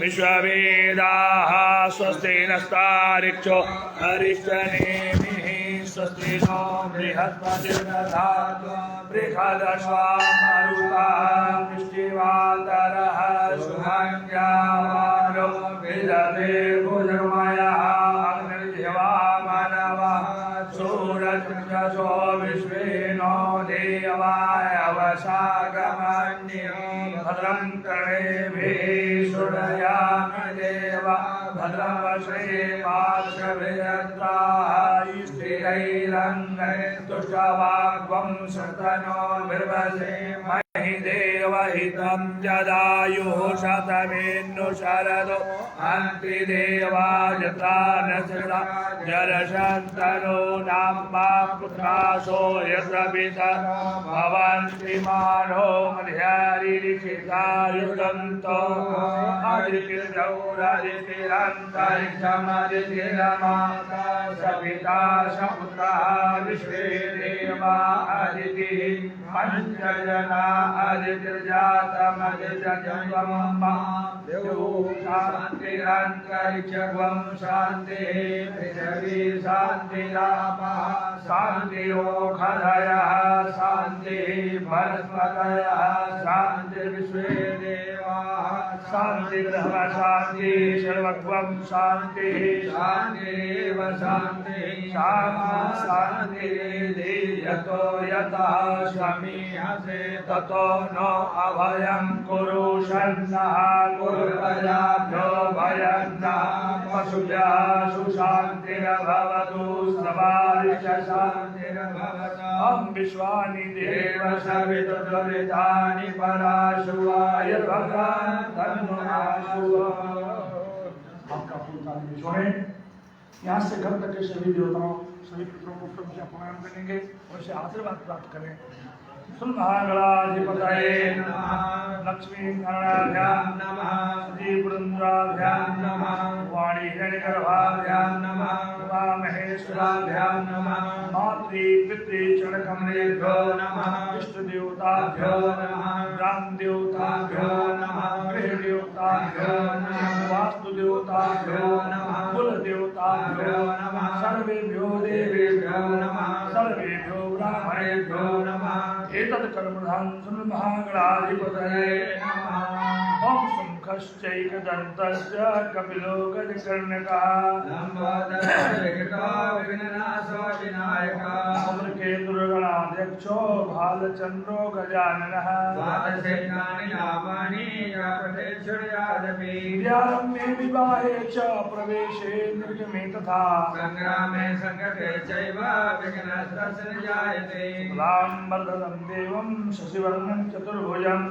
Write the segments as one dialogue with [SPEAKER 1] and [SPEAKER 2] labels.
[SPEAKER 1] विश्ववेदाः स्वस्ति नस्तारिक्षो हरिष्ठनेमिः स्वस्ति नो बृहस्पतिर्दधातु बृहदश्वामरुताः वृष्टिवातरः शुभङ्ग्यावारो विदते भुजमयः अग्निर्जिह्वा मानवः सूरजो विश्वेनो देवाय वशागमन्यो भद्रं कर्णेभिः शृणुयाम देवा भद्रं श्रीवासविरत्राः स्त्रिरैरङ्गैस्तुष्टवाग्वं शतनो बिर्वसे महि देवहितं जदायुः शतमेन्नु शरदो अन्ति देवा यथा न सदा जरशन्तनो नाम्मा पुत्रासो यत्र पिता भवन्ति मानो मध्यारिलिखिता युगन्तो आदितिर्गौरादितिरन्तरिक्षमदितिरमाता सपिता सपुत्रः विश्वे देवा अदितिः पञ्चजना अदितिर्जातमदितिर्जन्ममा शान्तिरन्तरिक्षं शान्तिः पृथिवी शान्तिरापः शान्तिरोषधयः शान्तिः वनस्पतयः शान्तिर्विश्वे देवाः शान्तिर्ब्रह्म शान्तिः सर्वत्वं शान्तिः शान्तिरेव शान्तिः शामा शान्तिरेधि यतो यतः शमीयसे ततो नो अभयं कुरु शन्नः कुर्वजाभ्यो भयन्नः पशुभ्यः सुशान्तिर्भवतु सवारिश शान्तिर्भवतु ॐ विश्वानि देव सवितुर्दुरितानि पराशुवायुर्भद्रान् तन्नुनाशुवा। आपका फूलदान में छोड़ें। यहाँ से घर तक के सभी देवताओं सभी पितरों को प्रणाम करेंगे और उसे आशीर्वाद प्राप्त करें। सुमहागणाधिपतये नमः लक्ष्मी नारायणाभ्यां नमः श्रीपुरन्द्राभ्यां नमः वाणी हिरण्यगर्भाभ्यां नमः उमा महेश्वराभ्यां नमः मातृ पितृ चरणकमलेभ्यो नमः इष्टदेवताभ्यो नमः ग्रामदेवताभ्यो नमः गृहदेवताभ्यो नमः वास्तुदेवताभ्यो नमः कुलदेवताभ्यो नमः सर्वेभ्यो देवेभ्यो नमः सर्वेभ्यो ब्राह्मणेभ्यो नमः एतत् कर्मधान महागणाधिपतये नमः। ओम शंखश्चैकदन्तस्य कपिलो गजकर्णकः लम्बोदरः विघ्ननाशो विनायकः अमृकेतुर्गणाध्यक्षो भालचन्द्रो गजाननः द्वादशैकानि नामानि पठेच्छुर्यादपि विद्यारम्भे विवाहे च प्रवेशे निर्गमे तथा सङ्ग्रामे सङ्कटे चैव विघ्नस्तस्य न जायते लाम्बरधरं देवं शशिवर्णं चतुर्भुजं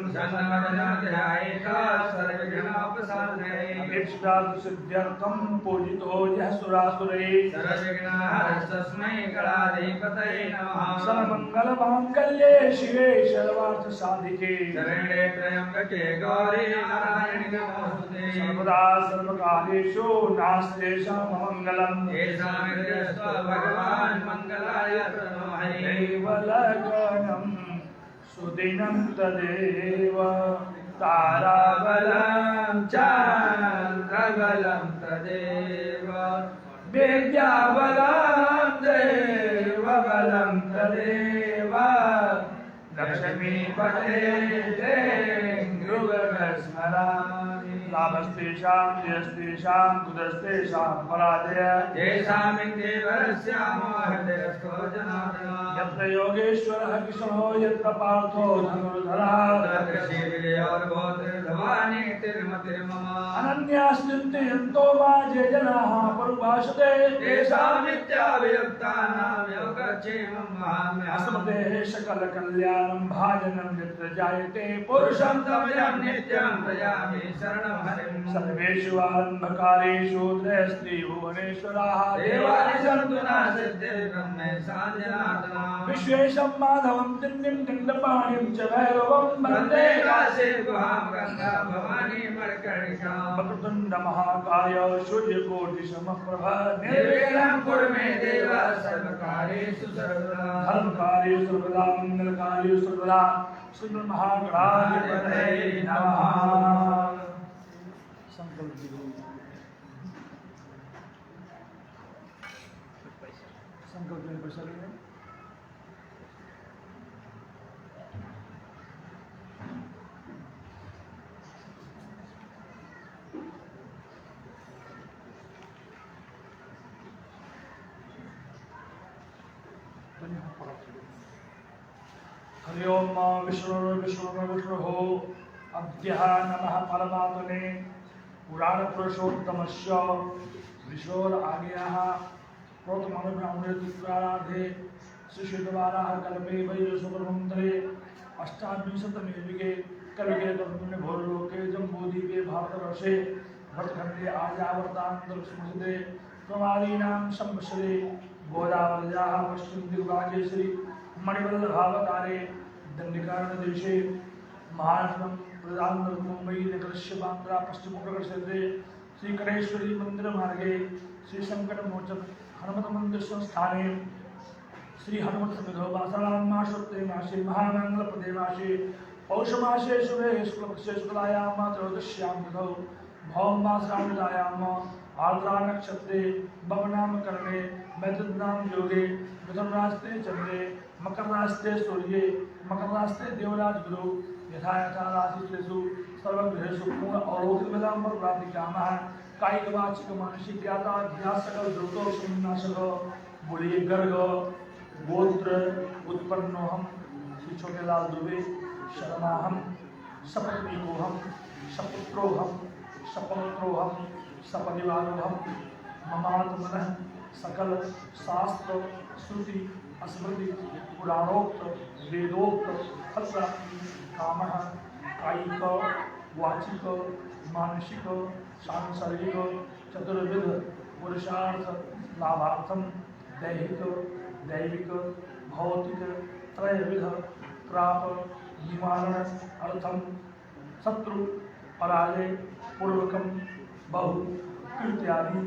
[SPEAKER 1] सिद्ध्यर्थं पूजितो यः सुरासुरैः सर्वविघ्नहरस्तस्मै गणाधिपतये नमः। सर्वमङ्गलमाङ्गल्ये शिवे सर्वार्थसाधिके शरण्ये त्र्यम्बके गौरी नारायणि नमोस्तुते सर्वदा सर्वकालेषु नास्तेषां मङ्गलम् येषामिन्द्रियस्त्व भगवान् मङ्गलाय प्रणमः देवलगणम् सुदिनं तदेव ताराबलं चन्द्रबलं तदेव विद्याबलं देवबलं तदेव लक्ष्मीपते गुरुस्मरामि लाभस्तेषां जयस्तेषां कुतस्तेषां पराजयः येषामिन्द्रियवरस्यामो हृदयस्थो जनार्दनः यत्र योगेश्वरः कृष्णो यत्र पार्थो धनुर्धरः तत्र श्रीविजयोर्गोत्रीर्भवानी तिरुमतिर्मम अनन्याश्चिन्तयन्तो मां ये जनाः परुभाषते तेषामित्याभियुक्तानां योगक्षेमं वहाम्यहम् सकलकल्याणं भाजनं यत्र जायते पुरुषं तमयं नित्यं भजामि शरणं हरिं सर्वेषु आरम्भकारेषु त्रयस्त्रि भुवनेश्वराः देवानि सन्तु न सिद्धे ब्रह्मेशान् जनार्दनः विश्वेशं माधवं दिन्दिं दण्डपाणिं च भैरवं वन्दे काशे गुहां गङ्गा भवानी मणिकर्णिकां वक्रतुण्ड महाकाय सूर्यकोटिसमप्रभ निर्विघ्नं कुरु मे देव सर्वकार्येषु सर्वदा धर्मकार्येषु सर्वदा मंगलकार्येषु सर्वदा श्री महागणाधिपतये नमः। शरीर में हरि ओम विष्णु विष्णु अद्य नमः परमात्मने पुराण पुरुषोत्तमस्य विशोर आज्ञा प्रोतमनुब्राह्मणे श्री शुद्धवाराह कल्पे वैरसुब्रह्मण्ये अष्टाविंशतमे युगे कलिगे तस्मिन् भूलोके जम्बूद्वीपे भारतवर्षे भरतखण्डे आर्यावर्तान्तरस्मृते कुमारीणां संवत्सरे गोदावर्याः पश्चिमदिग्भागे श्री मणिवल्लभावतारे दण्डिकारण्यदेशे महाराष्ट्रं प्रधानमंत्री मुंबई नगरस्य बांद्रा पश्चिम क्षेत्रे श्री करेश्वरी मंदिर मार्गे श्री संकट मोचन हनुमत मंदिर संस्थाने श्री हनुमत समिधो वासराम मासोत्ते मासे महामंगल पदे मासे पौष मासे शुभे शुक्लपक्षे शुक्लायाम त्रयोदश्याम तिथौ भौम मासायाम आर्द्रा नक्षत्रे बवनाम करणे मैत्रनाम योगे मिथुन रास्ते चंद्रे मकर रास्ते सूर्ये मकर रास्ते देवराज गुरु यथा यथा राशिषु सर्वग्रहेषु पूर्ण अवरोधित वेदांत प्राप्ति कामः कायिक वाचिक मानसिक ज्ञाता अध्यास सकल द्रुतो संनाशक बोलिए गर्ग गोत्र उत्पन्नोहम श्री छोटेलाल दुबे शर्माहम सपत्नीकोहम सपुत्रोहम सपौत्रोहम सपरिवारोहम ममात्मनः सकल शास्त्र श्रुति स्मृति पुराणोक्त वेदोक्त फलप्राप्ति कामः कायिक वाचिक मानसिक सांसर्गिक चतुर्विध पुरुषार्थ लाभार्थम दैहिक दैविक भौतिक त्रयविध प्राप निवारण अर्थम शत्रु पराजय पूर्वकम बहु कृत्यादि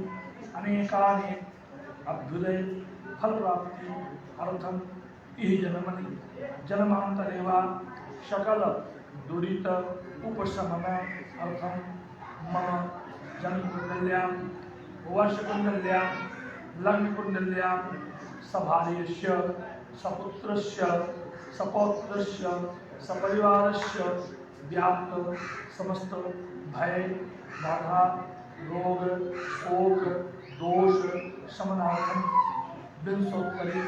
[SPEAKER 1] अनेकानेक अभ्युदय फल प्राप्ति अर्थम इह जन्मनि जन्मांतरेवा सकल दुरित उपशमन अर्थम मम जन्मकुंडल्यां वर्षकुंडल्यां लग्नकुंडल्यां सभार्यस्य सपुत्रस्य सपौत्रस्य सपरिवारस्य व्याप्त समस्त भय बाधा रोग शोक दोष शमनार्थम विंशोत्तरी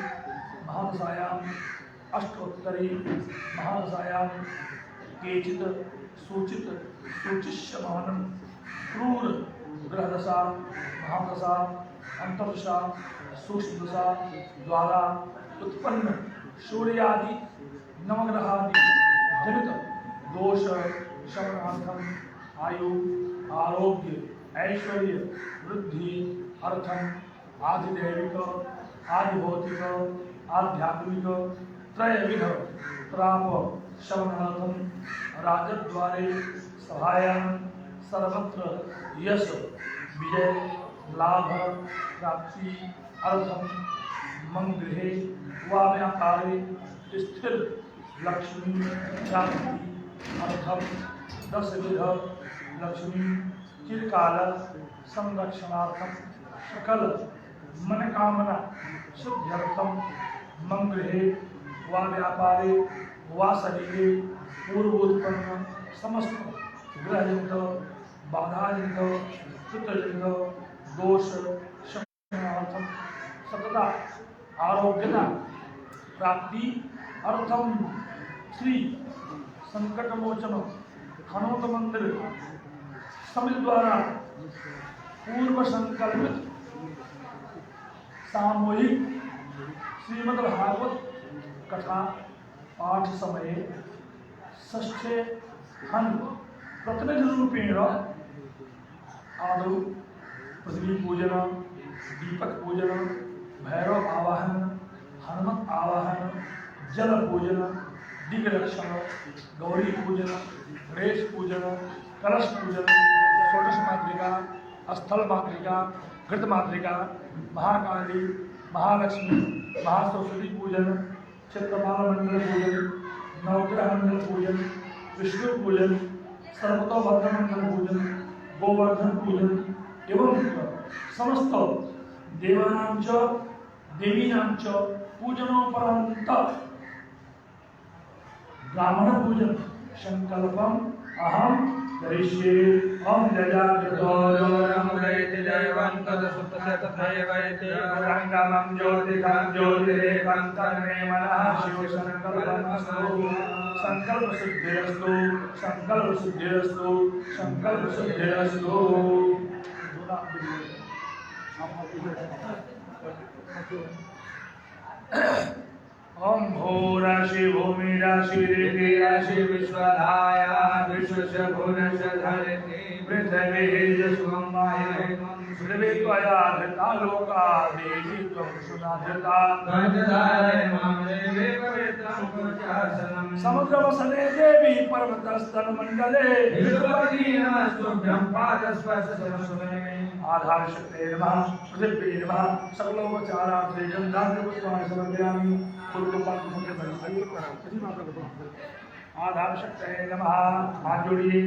[SPEAKER 1] महादशायां अष्टोत्तरी महादशायां केचित् सूचित सूचिष्यमानं क्रूर ग्रहदशा महादशा अंतर्दशा सूक्ष्मदशा द्वारा उत्पन्न सूर्यादि नवग्रहादि जनित दोष शमनार्थम आयु आरोग्य ऐश्वर्य वृद्धि अर्थम आधिदैविक आधिभौतिक आध्यात्मिक त्रयविध प्राप शमनार्थम राजद्वारे सभायां सर्वत्र यश विजय लाभ प्राप्ति अर्थम मंगृहे वा व्यापारे स्थिर लक्ष्मी प्राप्ति अर्थम 10 विध लक्ष्मी चिरकाल संरक्षणार्थम सकल मनकामना सिद्ध्यर्थम मंगृहे वा व्यापारे वा शरीरे पूर्वोत्पन्न समस्त ग्रहजनित बाधाजनित चित्रजनित दोष शमनार्थम सतता आरोग्यता प्राप्ति अर्थम श्री संकटमोचन हनुमत मंदिर समिति द्वारा पूर्व संकल्पित सामूहिक श्रीमद्भागवत कथा पाठ समय षष्ठे हन प्रतिनिधि रूपेण आदौ पृथ्वी पूजन दीपक पूजन भैरव आवाहन हनुमत आवाहन जल पूजन दिग्रक्षण गौरी पूजन गणेश पूजन कलश पूजन षोडश मातृका स्थल मातृका घृत मातृका महाकाली महालक्ष्मी महासरस्वती पूजन चित्रमाला मंडल पूजन नवग्रह मंडल पूजन विष्णु पूजन सर्वतोभद्र मंडल पूजन गोवर्धन पूजन एवं समस्त देवानां च देवीनां च पूजनोपरांत ब्राह्मण पूजन संकल्पम अहम करिष्ये ओम जजागतो योरमृति दैवं तदसुतस्य तथैवैति रंगमं ज्योतिषं ज्योतिरेकं तन्मे मनः शिव संकल्पमस्तु संकल्प सिद्धिरस्तु संकल्प सिद्धिरस्तु संकल्प सिद्धिरस्तु। ओम भूराशि भूमि राशि ऋति राशि विश्वधाया विश्वस्य भुवनस्य धरित्री पृथिवी यशुं माहेमं पृथिवी त्वया धृता लोका देवी त्वं सुनाधृता धृतधारे मां देवी पवित्रं कुर्यासनं समुद्रवसने देवी पर्वतस्तनमण्डले विश्ववती नमस्तुभ्यं पादस्पर्शसुमे आधार शक्ति नमः पृथ्वी नमः सकलोपचारार्थे गन्धार्घ्य पुष्पाणि समर्पयामि। आधार शक्ति नमः हाथ जोड़िए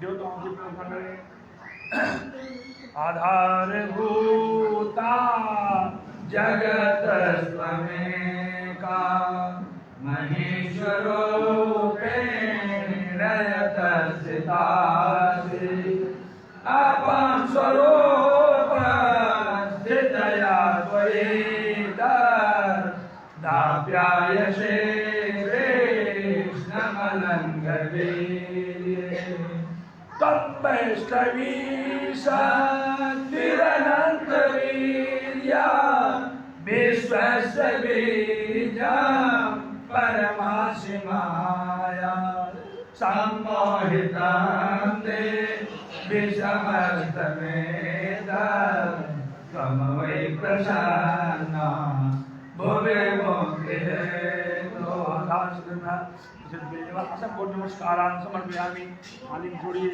[SPEAKER 1] देवताओं की प्रार्थना करें। आधारभूता जगत स्वमेका महेश्वरोपेण यतस्थितासि अपं स्वरूप स्थितया त्वयि दाप्यायशे कृष्णमलङ्घवीर्ये तद्वैष्णवी शक्तिरनन्तवीर्या विश्वस्य बीजं परमासि माया सम्मोहितं ते विषमस्तमेतत् त्वं वै प्रसन्ना भुवे मुक्तिः तो आधार सदना असं कोटि नमस्कारान् समर्पयामि। आलिंग जोड़िए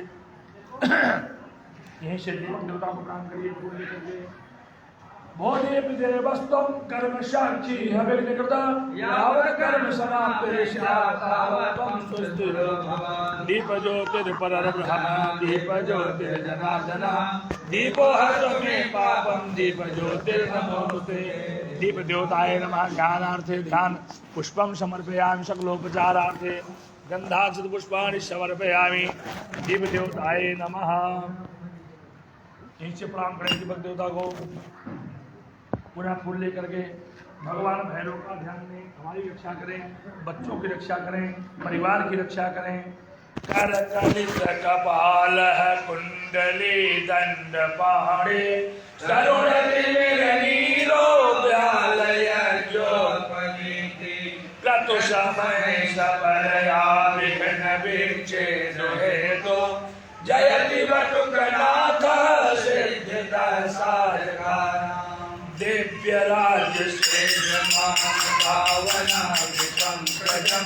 [SPEAKER 1] यहीं से देवता को प्रणाम करिए पूर्ण करिए। भोदेव देवस्तम कर्म साक्षी हविर्निकृत यावत् कर्म समाप्ते स्यात् तावत् त्वं सुस्थिरो भव। दीप ज्योतिर्परब्रह्म दीप ज्योतिर्जनार्दन दीपो हरतु मे पापं दीप ज्योतिर्नमोस्तुते। दीप देवताय नमः। ज्ञानार्थे ध्यान पुष्पं समर्पयामि सकलोपचारार्थे गंधाक्षत पुष्पाणि समर्पयामि। दीप देवताय नमः। नीचे प्रणाम करें दीपक देवता को। पुनः फूल लेकर के भगवान भैरव का ध्यान दें, हमारी रक्षा करें, बच्चों की रक्षा करें, परिवार की रक्षा करें। करकलित कपाल कुंडली दंड पाणे तरुण नीरोप्यालय ज्योत्पनीति क्रतुषमय सबलया विघ्न विच्छेदो हेतु जयति वटुकनाथ सिद्धिदा सारकानां दिव्य राज्य भावना विषम प्रजम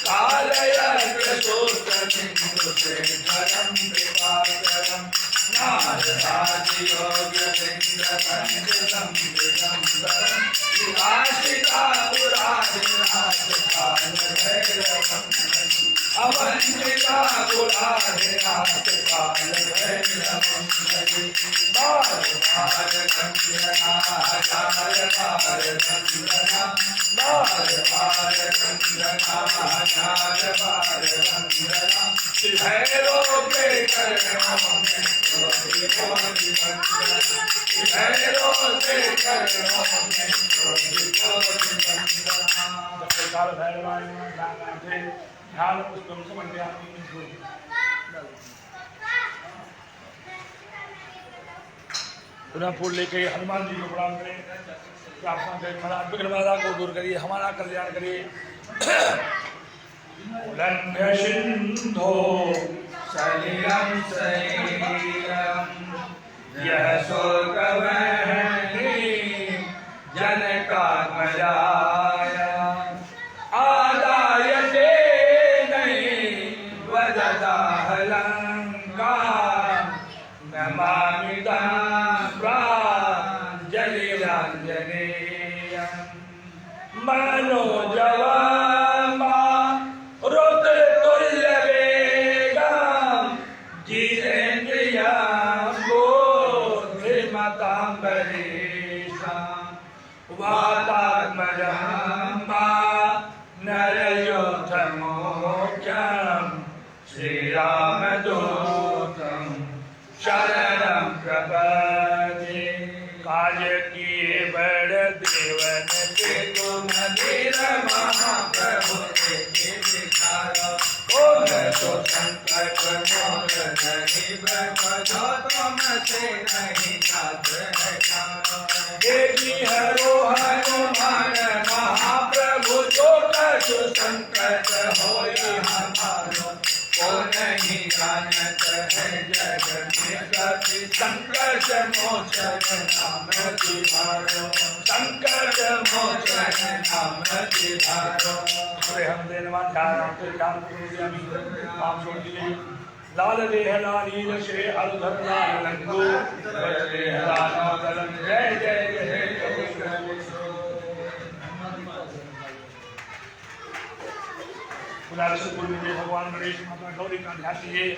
[SPEAKER 1] कालयशोत्रमिन्दुशेखरं कृपाकरं नारदादियोग्यलिङ्गसंयुतं दिगम्बरं विलासितापुराधिनाथकालभैरवं अवन्तिकापुराधिनाथकालभैरवं ध्यान पुष्पं समर्पयामि। पुनः फूल लेके हनुमान जी को प्रणाम करें, प्रार्थना करें। महाराज विघ्नबाधा को दूर करिए, हमारा कल्याण करिए। उल्लंघ्य सिंधो सलिलं शरीरं यः शोकवह्नि जनकात्मजाय आदाय तेनैव वददाहलङ्कां नमामि तं प्राञ्जलिरञ्जनेयं मनोजवं रुद्रतुल्यवेगं जितेन्द्रियं बुद्धिमतां बलिष्ठां वातात्मज जगदम्बा नरयोधमोख्यं श्रीरामदूतं शरणं प्रपद्ये। काज किए बड़ देवन के तुम धीर महाप्रभु के दिखायो। कौन सो संकट मोर गरीब बधो तुम से नहीं काज हटाओ। देवी हरो हनुमान महाप्रभु जो कछु संकट होई हमारो। को नहीं जानत है जग में कभी संकट मोचन नाम तिहारो। संकट मोचन नाम तिहारो। हम देनवान ध्यान आप छोड़ दीजिए। लाल देह लालील से अलधर लाल लंगो देह लाल कलम जय जय जय। भगवान गणेश माता गौरी का ध्यान कीजिए।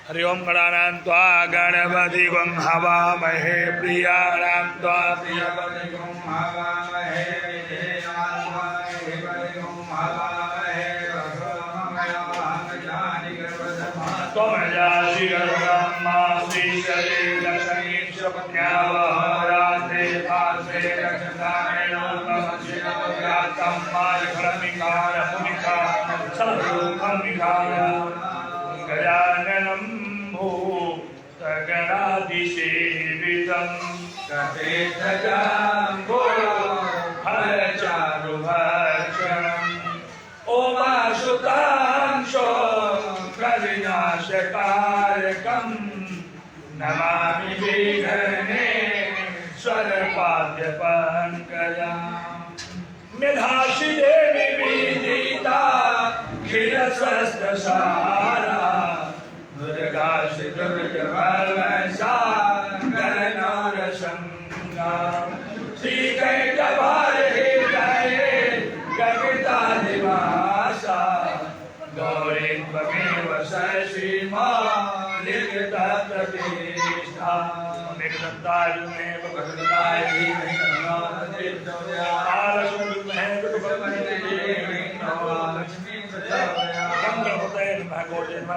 [SPEAKER 1] हरि ओम गणानां त्वा गणपति गं हवामहे प्रियाणां त्वा प्रियपति गं हवामहे त्वमजासि गर्भमा श्रीशरे लक्ष्मीश्वपत्न्यावहराते पार्श्वे रक्षकाय नमः मायखरमिकार पुनिका सर्वलोकं विहाय। गजाननं भूतगणाधिसेवितं कपिध्वजाम्बो फलचारुभक्षणम् ओमाशुतांशो प्रविनाशकारकं नमामि विघ्नेश्वरपाद्यपङ्कजम्। मेधांसि देवी विदिता खिलस्वस्त्रसारा दुर्गासि दुर्गभवसा गणनौरसंगा। श्रीकैटभारहृदये कवितानिवासा गौरी त्वमेव शशिमालिकतप्रतिष्ठा। मेघदत्तायुमेव भगवताय धीमहि तन्नो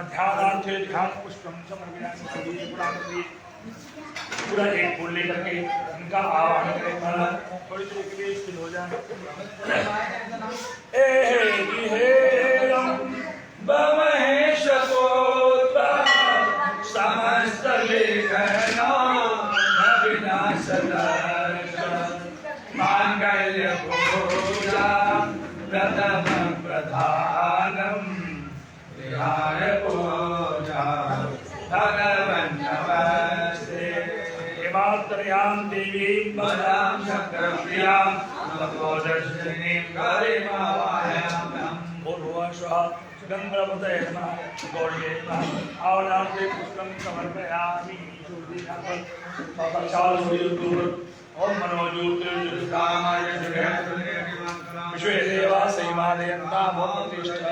[SPEAKER 1] ध्यानार्थे ध्यान पुष्पम समर्पयामि। पूरा एक फूल लेकर के इनका आवाहन करें। थोड़ी देर के लिए स्थिर हो जाए। महेश पुत्र समस्त विघ्नो विनाश मांगल्य पूजा प्रथम प्रधानम विहार पूजा भगवन् नमस्ते। हिमात्रयां देवी पदां शक्रप्रियां नमोदर्शिनीं गरिमावाहयाम्यहम्। पूर्वश्वः गंगपतये नमः गौर्ये नमः। आवनार्थे पुष्पं समर्पयामि। ओम मनोज्योतिर्कामाय विश्वे देवा सैमादयन्ता मोक्षिष्ठ।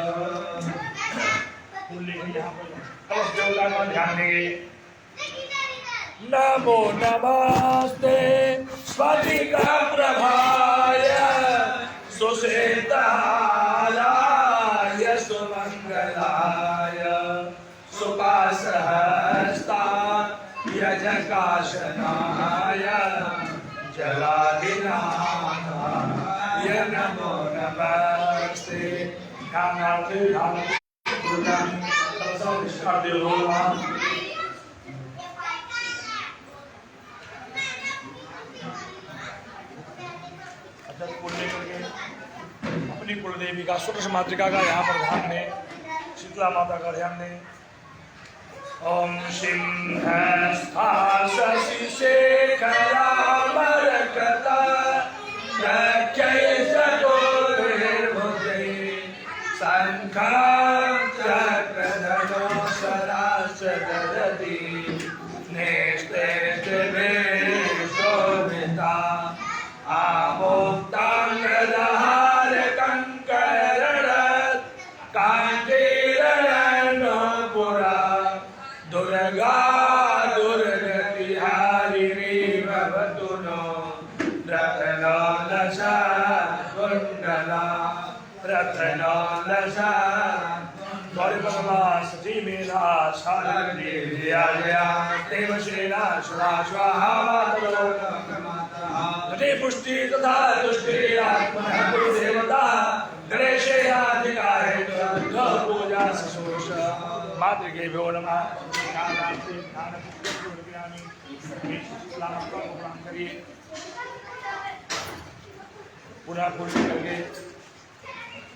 [SPEAKER 1] यहाँ पर कलश देवता का ध्यान देंगे। नमो नमस्ते स्फटिका प्रभाय सुश्वेताय सुमंगलाय सुपासहस्ताय जकाशनाय जलाधिनाथाय नमो नमस्ते। ध्यानार्थे ध्यान अपनी कुलदेवी का सुरस मातृका का यहाँ पर ध्यान दें। शीतला माता का ध्यान दें। ओम सिंहस्था शशि शेखरा मरकता शंखं चक्रधरो सरासदरति नेस्ते शोभिता आमोक्तांगदहार कंकरण कांचीरणपुरा दुर्गा दुर्ग जया जया देवसेना स्वाहा तटे पुष्टि तथा तुष्टि आत्मनः देवता गणेशे अधिकारे पूजा ससोष मातृभ्यो नमः। पुनः पूर्ण करके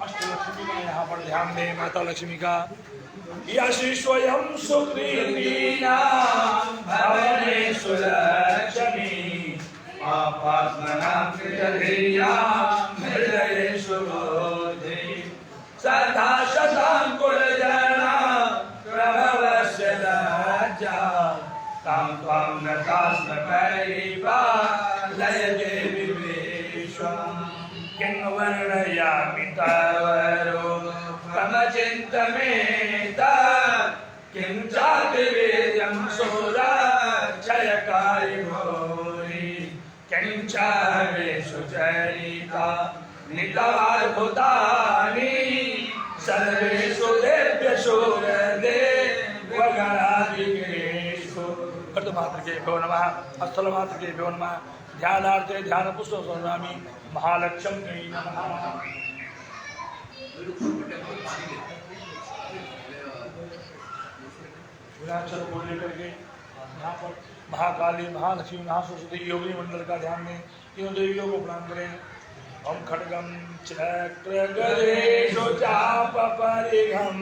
[SPEAKER 1] अष्टलक्ष्मी का यहाँ पर ध्यान दें। माता लक्ष्मी का यशि स्वयं सुकृतिना भवनेषु लक्ष्मी आपात्मनां कृतधिया हृदयेषु बोधि सदा शताङ्कुलजना प्रभवस्य लज्जा तां त्वां नतास्म परिपालयते विश्वम् किं वर्णयामि तवरो कमचिन्तमेतत् किं चातिवेद्यं सुरक्षयकारि घोरि किं च हरेषु चरिता निताद्भुतानि सर्वेषु देव्यषु देवगणादिकेषु। कर्तमातृकेभ्यो नमः। स्थलमातृकेभ्यो नमः। ध्यानार्थे ध्यान पुष्प स्वामी महालक्ष्मी नमः। विराक्षर को लेकर के यहाँ पर महाकाली महालक्ष्मी महासरस्वती योगिनी मंडल का ध्यान दें। तीनों देवियों को प्रणाम करें। ओम खड्गम चक्र गदेषु चापपरिघं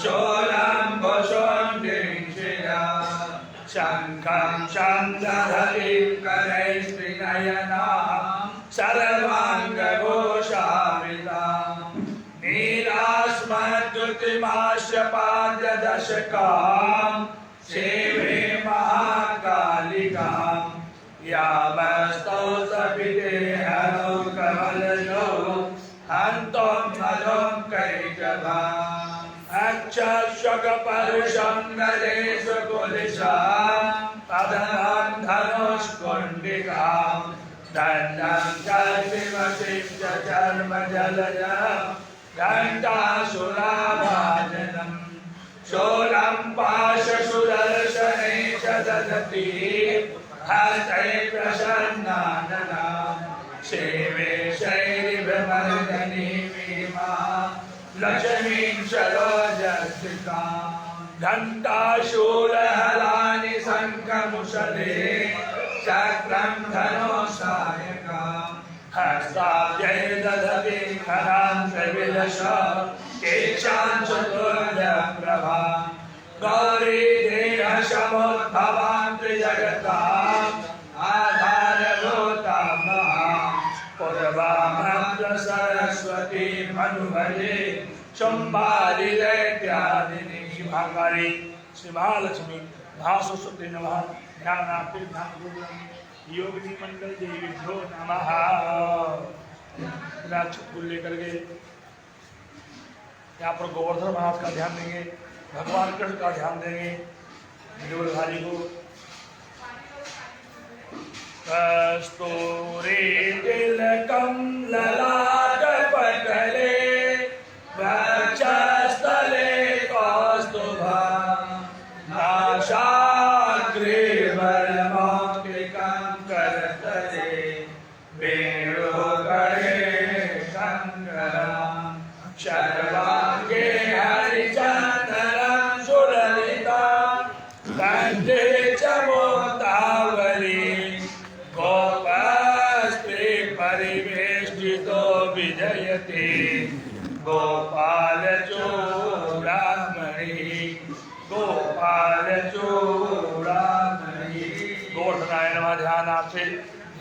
[SPEAKER 1] शूलं भुषुण्डिशिरा शङ्खं चन्द्रधरीं करैस्त्रिनयनां सर्वाङ्गभूषावृतां नीलास्मद्युतिमास्य पाद्यदशकां सेवे महाकालिकां यावस्तौ सपिते हरौ कमलजो हन्तुं मधुं कैटभाम् अक्षशकपरुषं नरेषु कुलिशां तदनं धनुष्कुण्डिकां दण्डं चर्विमसिं च चर्मजलजं घण्टासुराभाजनं शूलं पाशसुदर्शने च ददति हस्ते प्रसन्नाननां सेवे शैरिभमर्दनीमिमा लक्ष्मीं सरोजस्थितां घण्टाशूलहलानि शङ्खमुषले चक्रं धनुषायकां हस्ताब्जै दधति खरां त्रिविलश केशां चतुर्दप्रभां गौरी देहसमुद्भवां त्रिजगताम् आधारभूतां महां पूर्वामत्र सरस्वती मनुभजे संवादि दैत्यादिनी महाकाली श्री महालक्ष्मी महासरस्वती नमः। ध्यानार्थे ध्यान योगिनी मंडल देवीभ्यो नमः। को लेकर के यहाँ पर गोवर्धन महाराज का ध्यान देंगे। भगवान कृष्ण का ध्यान देंगे। देवधारी को कस्तूरी तिलकं ललाटपटले वक्षस्थले कौस्तुभं नासाग्रे वरमौक्तिकं करतले वेणुगणे शङ्करं सर्वाङ्गे हरिचन्दनं सुललितं वन्दे च मोदावली गोपास्त्रे परिवेष्टितो विजयते गोपालचूडामणि गोपालचूडामणि। गोवर्धनाय नमः। ध्यानार्थे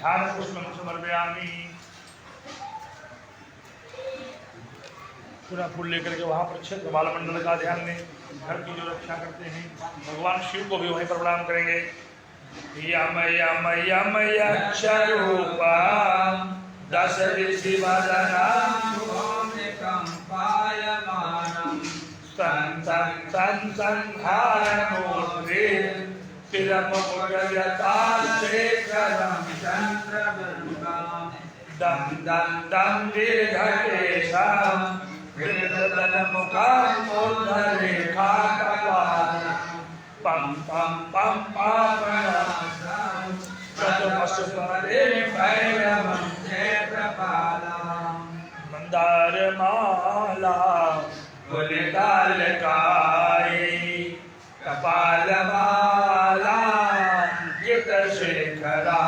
[SPEAKER 1] ध्यान पुष्पं समर्पयामि। पूरा फूल लेकर के वहाँ पर क्षेत्र बालमंडल का ध्यान दें। घर की जो रक्षा करते हैं भगवान शिव को भी वहीं पर प्रणाम करेंगे। यम यम यम यक्षरूपं दश ऋषिवदनं कंपायमानं तं तं तं संहारमूर्तिं चिरमुकुटजटाशेखरं चन्द्रबिम्बं दं दं दं दीर्घकेशं कृततनमुखं मूर्धरेखाकपालं पम पम पम पावनासं प्रतपस्परे भैरवं क्षेत्रपालं मंदारमाला फुलितालकायै कपालमाला गीतशेखराय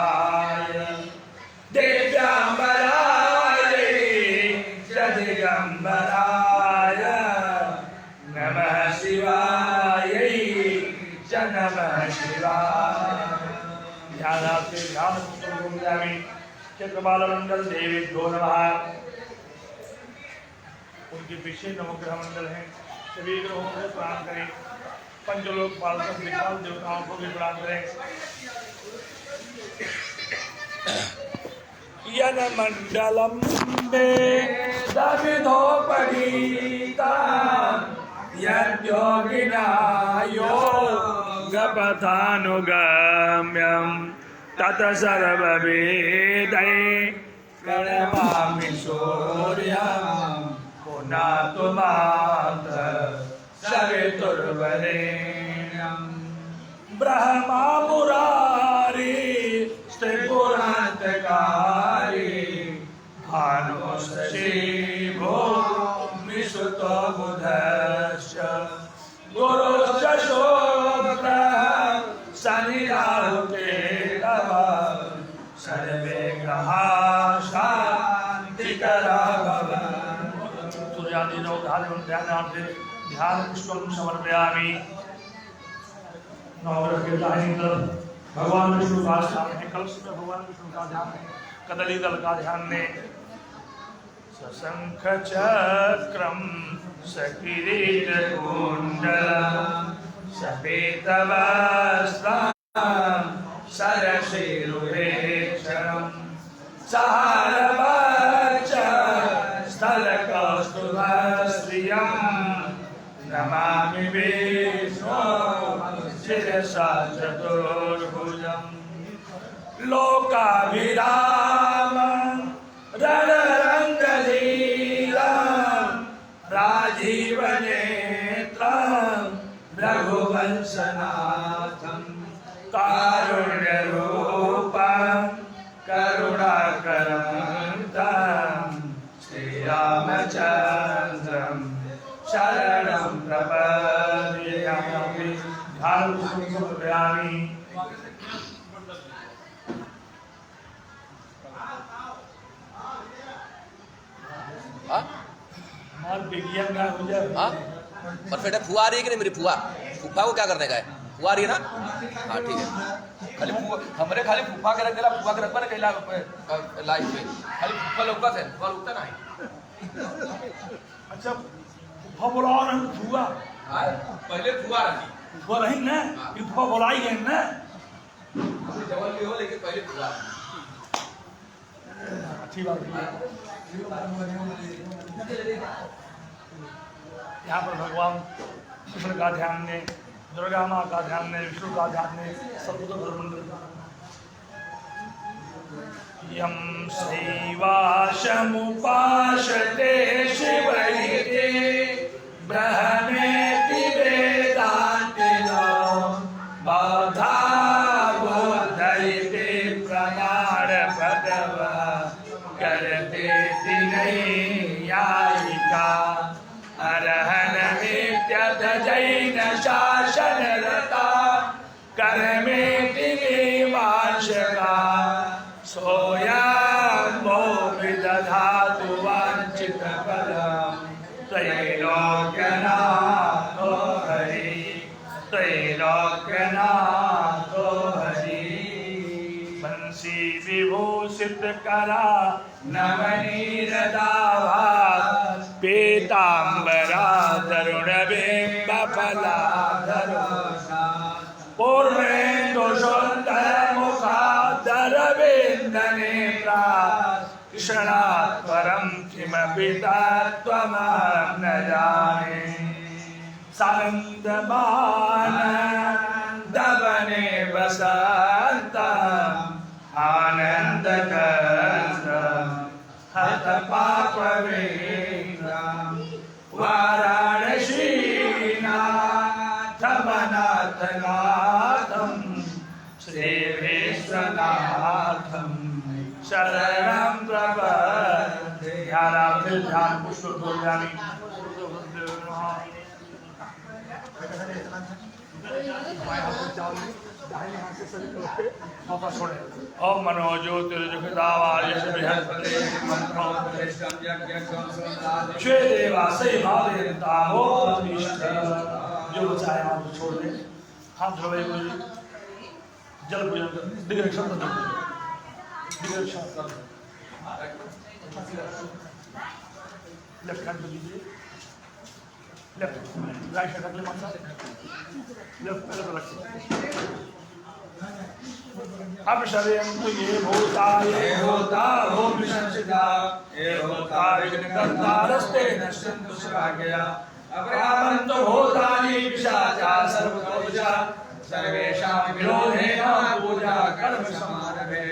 [SPEAKER 1] दिव्यांबराय जदिगंबराय नमः शिवाय च नमः शिवाय। ध्यानार्थे ध्यान पुस्तकं क्षेत्रपालमंडल देवेभ्यो नमः। उनके पीछे नवग्रह मंडल हैं, सभी ग्रहों को प्रणाम करें। पंचलोक पालक विशाल देवताओं को भी प्रणाम करें। यन मंडलम वेदविधोपगीता यद्योगिना योगपथानुगम्यं तत् सर्ववेदै प्रणमामि सूर्यं पुनातुमात् सवितुर्वरेण्यं ब्रह्मा मुरारी त्रिपुरान्तकारी भानुशशी भूमिसुतो बुधश्च गुरुश्च शुक्रः शनि राहु केतवः सर्वे ग्रहाः शान्तिकरा भवन्तु। सूर्यादीनो ध्यानार्थे ध्यान पुष्पं समर्पयामि। नवग्रह के दाहिनी तरफ भगवान विष्णु का ध्यान है, कलश में भगवान विष्णु का ध्यान है, कदली दल का ध्यान है। सशंख चक्रम सकिरीट कुंडलम सपीतवस्त्रम सरसीरुहेक्षणम सहारवच्च स्थलकौस्तुभश्रियं नमामि विष्णु शिरसा चतुर्भुजं लोकाभिरामं रणरङ्गधीरं राजीवनेत्रं रघुवंशनाथं कारुण्यरूपं करुणाकरं श्रीरामचन्द्रं शरणं प्रपद्ये। ध्यान समर्पयामि।
[SPEAKER 2] परफेक्ट है। फुआ आ रही है कि नहीं मेरी फुआ? फूफा को क्या करने का है? फुआ आ रही है ना? हाँ ठीक है। खाली हमरे खाली फूफा के रख देला, फूफा के रखबा ना कइला लाइव पे खाली फूफा लौका से फूफा लौकता नहीं।
[SPEAKER 1] अच्छा फूफा बुलाओ ना फूफा।
[SPEAKER 2] हां पहले फुआ रखी
[SPEAKER 1] फूफा रही ना कि फूफा बुलाई गए ना
[SPEAKER 2] जवान भी हो लेकिन पहले फुआ।
[SPEAKER 1] अच्छी बात है। यहाँ पर भगवान कृष्ण का ध्यान ने, दुर्गा माँ का ध्यान ने, विष्णु का ध्यान ने, सर्वतोमुखी यम शैवाशमुपासते शिवैते ब्रह्मेति वेदान्तिनो बौद्धा बोधयते प्रमाण भगव करते नैयायिका अरहन नित्यत जैन शासन रता कर्मेति मीमांसका सोऽयं विदधातु वाञ्छित फलं त्रैलोक्यनाथो हरि त्रैलोक्यनाथो हरि। बंसी विभूषित करा नवनीरदाभा पीताम्बरा तरुण बिंब फलाधरो पूर्णेन्दु सुंदर मुखाधर विन्दनेत्रा कृष्णात् परं किमपि तत्त्वमहं न जाने। सानन्दमानन्दवने वसन्तम् आनन्दकन्दं हतपापवेन्द्रं वाराणसीनाथमनाथना श्रीभीष्मनाथं शरणं प्रपद्ये। ध्यान पुष्प बोलामी ओम मनोज्योतिर्जुगदावार्य बृहस्पति श्वे देवासै भावेता हो जो चाहे आप छोड़ दें। हाथ धोए जल पूजन कर दिग्रक्षण कर दिग्रक्षण कर लेफ्ट हैंड पे लीजिए लेफ्ट राइट हैंड अगले माथा लेफ्ट पहले तो रखिए। अब शरीरं तो ये होता हो विशंसिता ये होता विघ्नकर्ता रस्ते नश्यन्तु सभाग्या अप्रामन्तो होता ये पिशाचा सर्वतोषा सर्वेषां विरोधेन पूजा कर्म समारभे।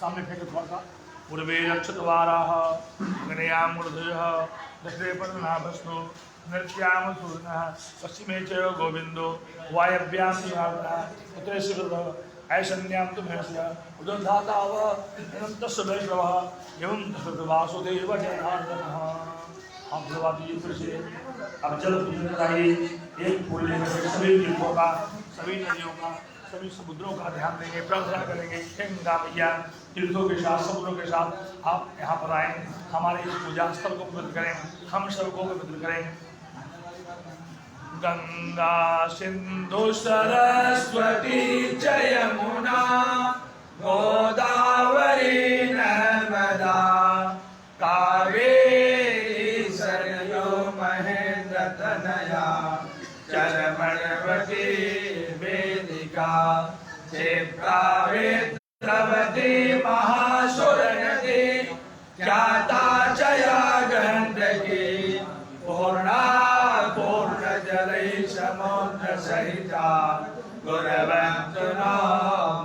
[SPEAKER 1] सामने फेंको थोड़ा सा। पूर्वे रक्षद्वाराः अग्नेयां मूर्धयः दक्षिणे पद्मनाभस्तु नृत्यां सूर्यः पश्चिमे च गोविन्दो वायव्यां सिंहासनः उत्तरे शिवः ऐशन्यां तु महेशः उदधाताव अनन्तस्य वैष्णवः एवं दशरथ वासुदेव जनार्दनः। हम दबा दीजिए फिर से। अब जल पूजन कराइए। एक फूल लेकर सभी तीर्थों का सभी नदियों का सभी समुद्रों का ध्यान देंगे प्रार्थना करेंगे। गंगा मैया तीर्थों के साथ समुद्रों के साथ आप यहाँ पर आए हमारे इस पूजा स्थल को पवित्र करें हम सबको पवित्र करें। गंगा सिंधु सरस्वती च यमुना गोदावरी नर्मदा कावेरी सरयू महेन्द्रतनया चरमणवती वेदिका क्षिप्रावेत्रवती महासुरनदी ख्याता चया गंडकी पूर्णा पूर्णजलै समुद्र सहिता कुर्वन्तु नो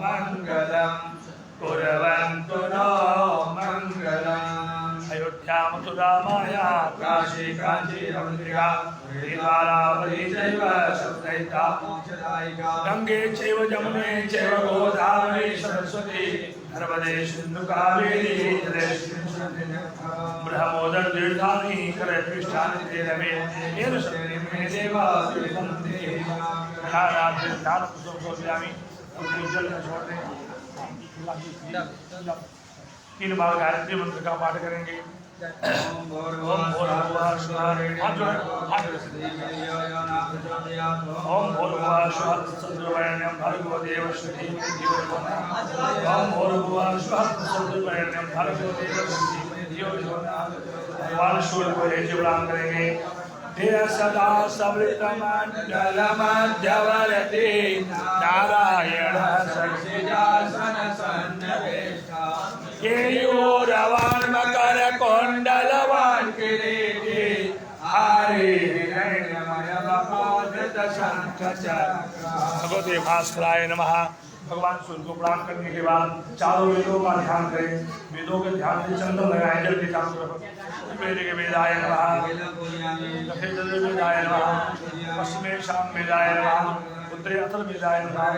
[SPEAKER 1] मङ्गलम् कुर्वन्तु नो मङ्गलम्। अयोध्या मथुरा माया काशी कांची रमणिका द्वारावती चैव सप्तैता मोक्षदायिका गंगे चैव जमुने चैव गोदावरी सरस्वती नर्मदे सिन्धु कावेरी जलेस्मिन् ब्रह्मोदर तीर्थानि करे पृष्ठानि ते रमे येन शक्ति मे देवा तीर्थन्ते ध्यानार्थ ध्यान पुष्प सोध्यामि उनको जल में छोड़ दें। 3 बार गायत्री मंत्र का पाठ करेंगे। ओम भूर्भुवः स्वः ओम भूर्भुवः स्वः तत्सवितुर्वरेण्यं भर्गो देवस्य धीमहि धियो यो नः ओम भूर्भुवः स्वः तत्सवितुर्वरेण्यं भर्गो देवस्य धीमहि धियो यो नः। भगवान सूर्य को हेतु प्रणाम करेंगे। हे सदा सवृतमण्डलमध्यवर्ती नारायणः सच्चिदासन सन्निवेष्टा केयूरवर्मकर कुण्डलवान् किरीटी भगवते भास्कराय नमः। भगवान सूर्य को प्रणाम करने के बाद चारों वेदों का ध्यान करें। वेदों के ध्यान से चंदन लगाएं जल के चारों तरफ। के वेदाय नमः दक्षिणे वेदाय नमः पश्चिमे शाम वेदाय नमः उत्तरे अथर्व वेदाय नमः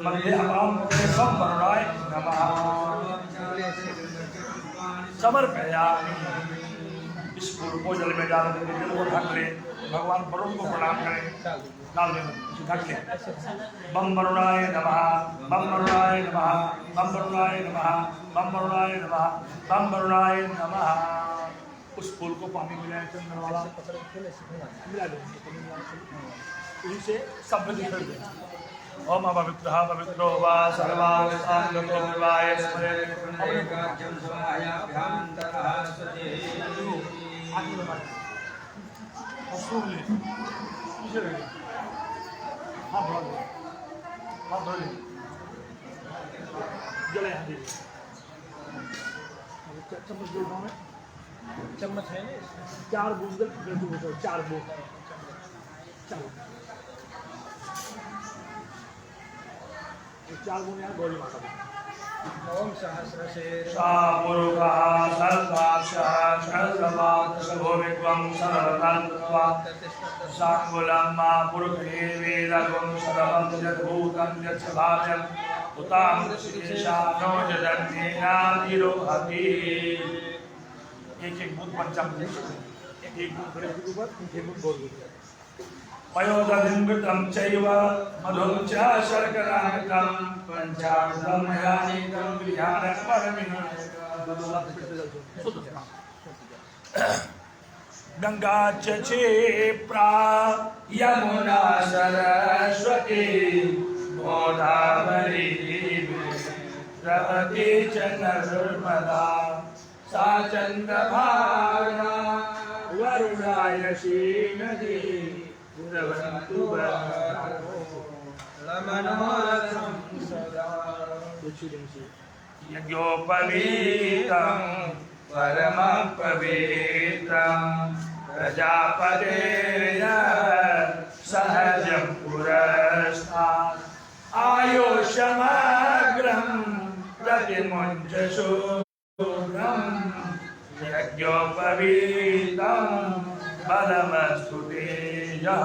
[SPEAKER 1] मध्य अपाम संवरुणाय नमः समर्पयामि। इस फूल को जल में डाल देंगे। जल को ढक ले। भगवान वरुण को प्रणाम करें। डाल दें ढक ले। बम वरुणाय नमः बम वरुणाय नमः बम वरुणाय नमः बम वरुणाय नमः बम वरुणाय नमः। उस फूल को पानी मिलाएं चंदन वाला मिला दें। इसी से सब दिख दें। ओम पवित्रः पवित्रो वा सर्वांगो विवाय स्मरेत् अनेकाख्यं समायाभ्यान्तरः सति असुरले इसे रहे हाथ धो ले जल यहाँ दे चम्मच दो में चम्मच है ना 4 बूंद 4 बूंद चलो 4 बूंद यहाँ गौरी माता ओम सहस्रशीर्षः पुरुषः सर्वाक्षः सर्वमात्रसभूमित्वं सर्वतन्त्रत्वात् शाङ्गुलं मा पुरुषे वेदगुं सर्वं यद्भूतं यच्च भाव्यं उतामृषिकेशानो जदन्येनाधिरोहति। एक बूंद पंचामृत, एक बूंद गणेश जी के ऊपर, एक बूंद गौर के ऊपर। पयोदधिमृतं चैव मधुं च शर्करामृतं पंचामृतं मया नीतं विहारं परमिनं। गंगा च क्षिप्रा यमुना सरस्वती गोदावरी द्रवती च नर्मदा सा चन्द्रभागा वरुणायशी नदी भवन्तु मनोरथं सदा। यज्ञोपवीतं परमं पवित्रं प्रजापतेर्य सहजं पुरस्तात् आयुष्यमग्रं प्रतिमुञ्चशूरं यज्ञोपवीतं बलमस्तु तेजः।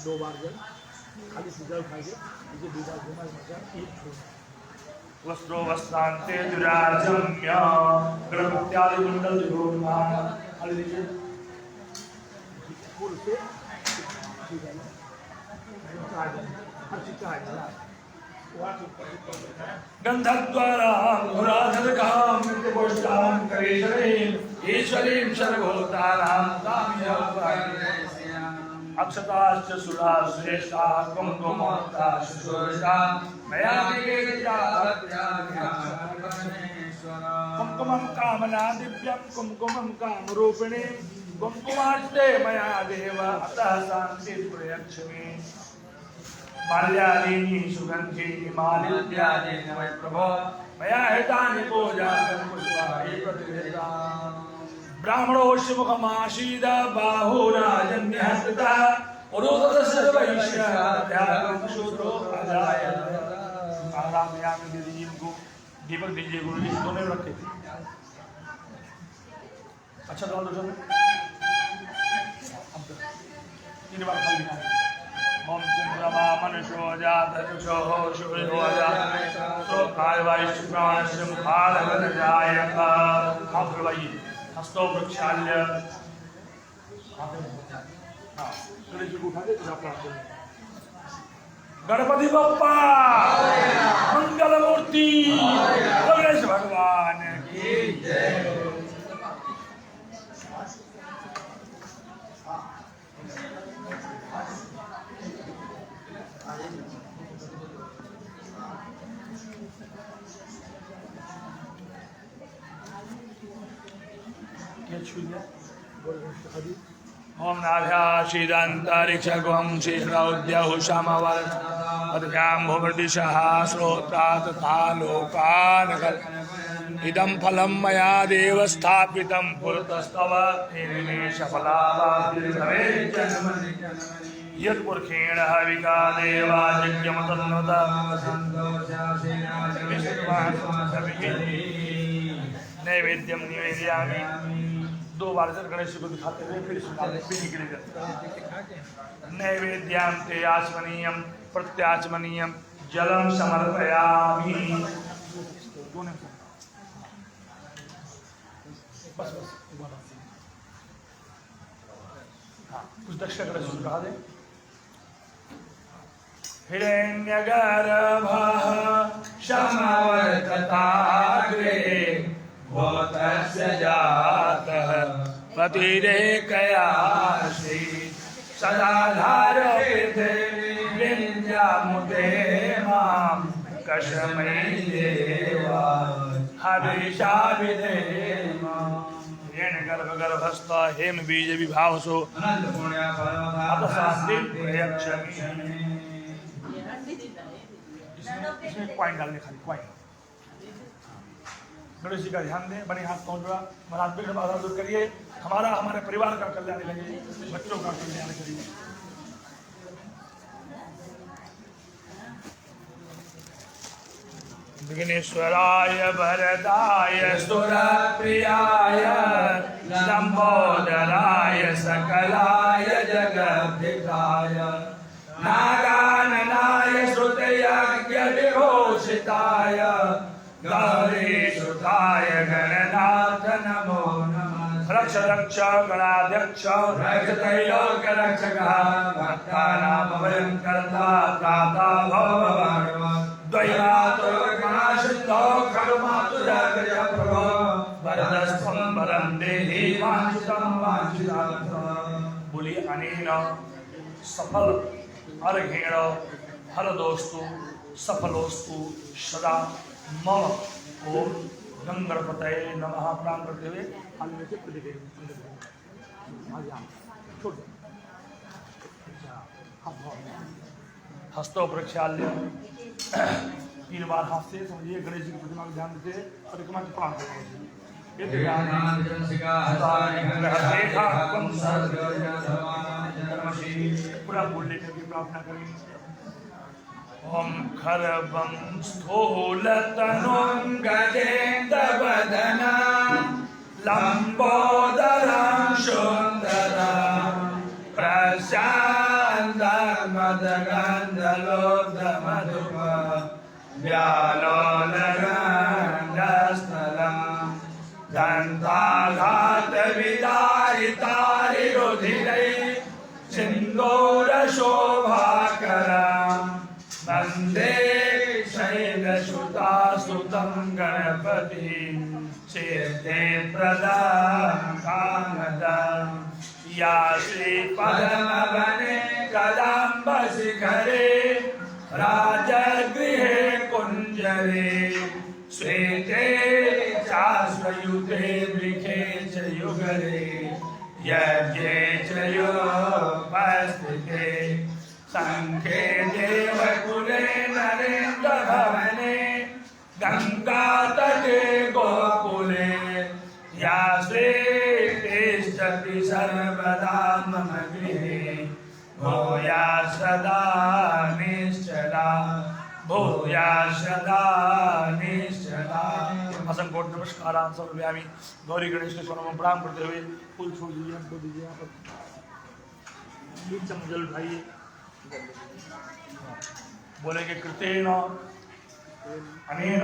[SPEAKER 1] दो बार जल खाली सीधा उठाइए, इसे दो बार घुमा घुमा एक छोड़। वस्त्रो वस्त्रांते दुराजम्य गणपत्यादि कुंडल जुगोन्मान। खाली लीजिए फूल से गंधद्वारा मुराधरकाम नित्यपुष्टां करेशरीं ईश्वरीं सर्वभूतानां अक्षताश्च सुरा श्रेष्ठा कुंकुमोक्ताश्च सुरेष्ठा मया कुंकुमं कामना दिव्यं कुंकुमं कामरूपिणी कुंकुमार्ते मया देव अतः शांति प्रयच्छमि। माल्यादीनि सुगन्धीनि मालिन्यादीनि वै प्रभो मया हितानि पूजातं पुष्पाणि प्रतिगृहीताम्। ब्राह्मणोऽस्य मुखमासीद बाहुराजन्यहस्तितः पुरोधतस्य वैश्याध्यात्मं शूद्रो अजायत। आरामयामि दीदी जी को दीपक दीजिए गुरु जी दोनों रखे थे। अच्छा तो दो तीन बार खाली ओम चंद्रमा मनुष्यो जात चक्षुषो सूर्यो जात तो कायवायुष्माणस्य मुखालगनजायक। हाथ बढ़ाइए, हस्तो प्रक्षाल्य। गणेश जी को उठा दे तो आप प्रार्थना करें। गणपति बप्पा मंगल मूर्ति गणेश भगवान की जय। ओम नाभ्याशीदन्तरिक्षगुहं शीघ्रौद्यहुषमवद्भ्यां भूमृदिशः श्रोत्रा तथा लोकान् इदं फलं मया देव स्थापितं पुरतस्तव यत्पुरुषेण हविका देवा यज्ञमतन्वत नैवेद्यं निवेदयामि। दो बार से गणेश जी को दिखाते हुए फिर निकलेगा। नैवेद्यांते आचमनीयं प्रत्याचमनीयं जलं समर्पयामि। बस बस हाँ कुछ दक्षिण गणेश जी कहा दे। हिरण्यगर्भः समवर्तताग्रे भूतस्य जातः पतिरेकयासि सदा धारयते विद्यामुदे मां कस्मै देवा हविषा विधेम। हिरण्यगर्भगर्भस्थ हेम बीज विभावसो इसमें कॉइन डालने खाली कॉइन। गणेश जी का ध्यान दें, बने हाथ पहुंच रहा महाराज विघ्न बाधा दूर करिए। हमारा हमारे परिवार का कल्याण लगे, बच्चों का कल्याण करिए। विघ्नेश्वराय वरदाय सुरप्रियाय लंबोदराय सकलाय जगद्धिताय नागाननाय श्रुतयज्ञ तोषिताय गौरीसुताय गणनाथ नमो नमः। रक्ष रक्ष गणाध्यक्ष रक्ष त्रैलोक रक्षकः भक्तानां भयंकरता त्राता भव द्वैवातो गणाशितो खलुमातु जगय प्रभो वरदस्त्वं वरं देहि वाञ्छितं वाञ्छितं। बोलिए अनेन सफल अर्घेण फलदोस्तु सफलोस्तु सदा मम। ओम गंगणपतये नमः। प्रणाम करते हुए हस्तो प्रक्षाल्य 3 बार हाथ से समझिए गणेश जी की प्रतिमा को ध्यान देते परिक्रमा की प्रणाम करते पूरा बोलने की प्रार्थना करेंगे। ओम खरबं स्थूलतनुं गजेन्द्रवदनं लंबोदरं सुन्दरं प्रशान्तमदगन्धलोकमधुपं व्यालोलगन्धस्थलं दन्ताघातविदारितारिरुधिरै सिन्दूरशोभाकरं वन्दे शैलसुतास्तुतं गणपतिं सिद्धे प्रदां कामदं। या श्रीपद्मवने कदम्बशिखरे राजगृहे कुञ्जरे श्वेते चाश्वयुते वृखे च युगले यज्ञे च योपस्थिते संखे देवकुले नरेन्द्रभवने गंगातटे गोकुले या श्रीतिष्ठति सर्वदा मम गृहे भूया सदा निश्चला भूया सदा निश्चला। असंकोट नमस्कारान् समर्पयामि। गौरी गणेश के स्वरूप में प्रणाम करते हुए फूल छोड़ दीजिए, हमको दीजिए। यहाँ पर जल उठाइए। बोलेंगे कृतेन अनेन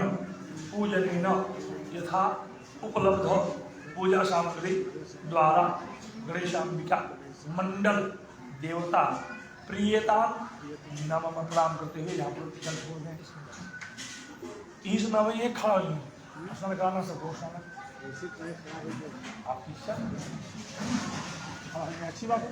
[SPEAKER 1] पूजनेन यथा उपलब्ध पूजा सामग्री द्वारा गणेशांबिका मंडल देवता प्रियता नमः प्रणाम करते हुए यहाँ पर जल छोड़ दें। इस नव ये खड़ा हुई स्नान कराना सबको स्नान आपकी इच्छा। अच्छी बात है।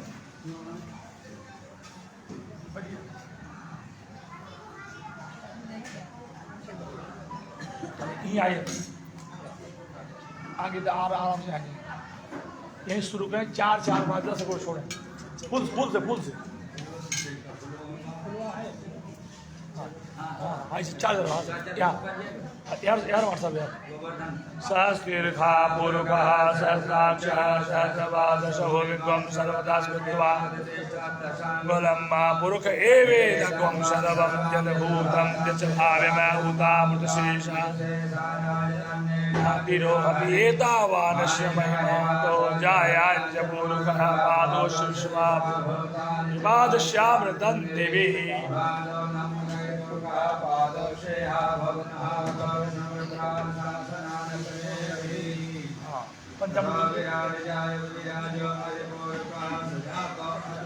[SPEAKER 1] यहीं आइए, आगे आराम से आइए। यहीं शुरू करें। 4 5 10 को छोड़ें। फुल से ऐसे 4 यार व्हाट्सअप यार। सहस्तीर्घा पूर्वः सहस्राक्षः सहस्रपादशो विद्वं सर्वदा स्मृत्वा गोलम्मा पुरुष एवेदं सर्वं यद्भूतं यच्च भाव्यमूतामृतशेषः एतावानस्य महिमातो जायाञ्च पूरुषः पादोश्च विश्वापादश्यामृतं देवी।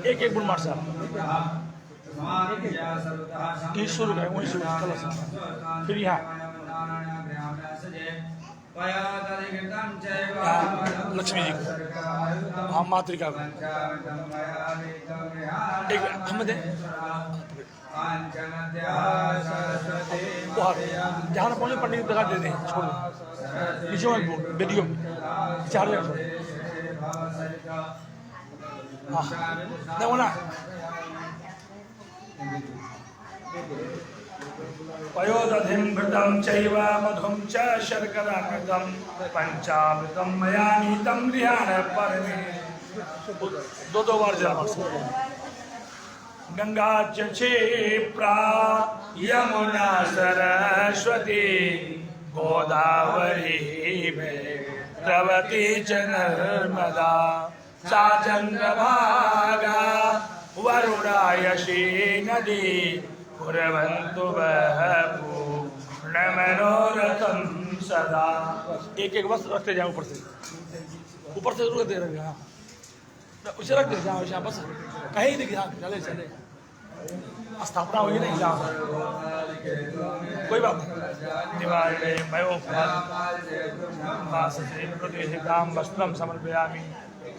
[SPEAKER 1] एक गुण मार साहब शुरू करें वहीं शुरू फिर यहाँ लक्ष्मी जी को हम मातृका को एक हम दें जहाँ पहुँचे पंडित दिखा दे दें। छोड़ दें नीचे वीडियो चार हाँ नहीं होना। पयोदधिं घृतं चैव मधुं च शर्कराकृतं पंचामृतं मया नीतं गृहाण परमे। दो बार जरा गंगा च क्षिप्रा यमुना सरस्वती गोदावरी द्रवती च नर्मदा सा चन्द्रभागा वरुणा यशी नदी कुर्वन्तु वः सदा। एक एक वस्त्र रखते जाओ ऊपर से रुक दे रहे। हाँ उसे रख दे जाओ यहाँ बस कहीं नहीं। हाँ चले चले स्थापना हुई नहीं जहाँ कोई बात नहीं। निवारे मयोम वस्त्रम समर्पयामि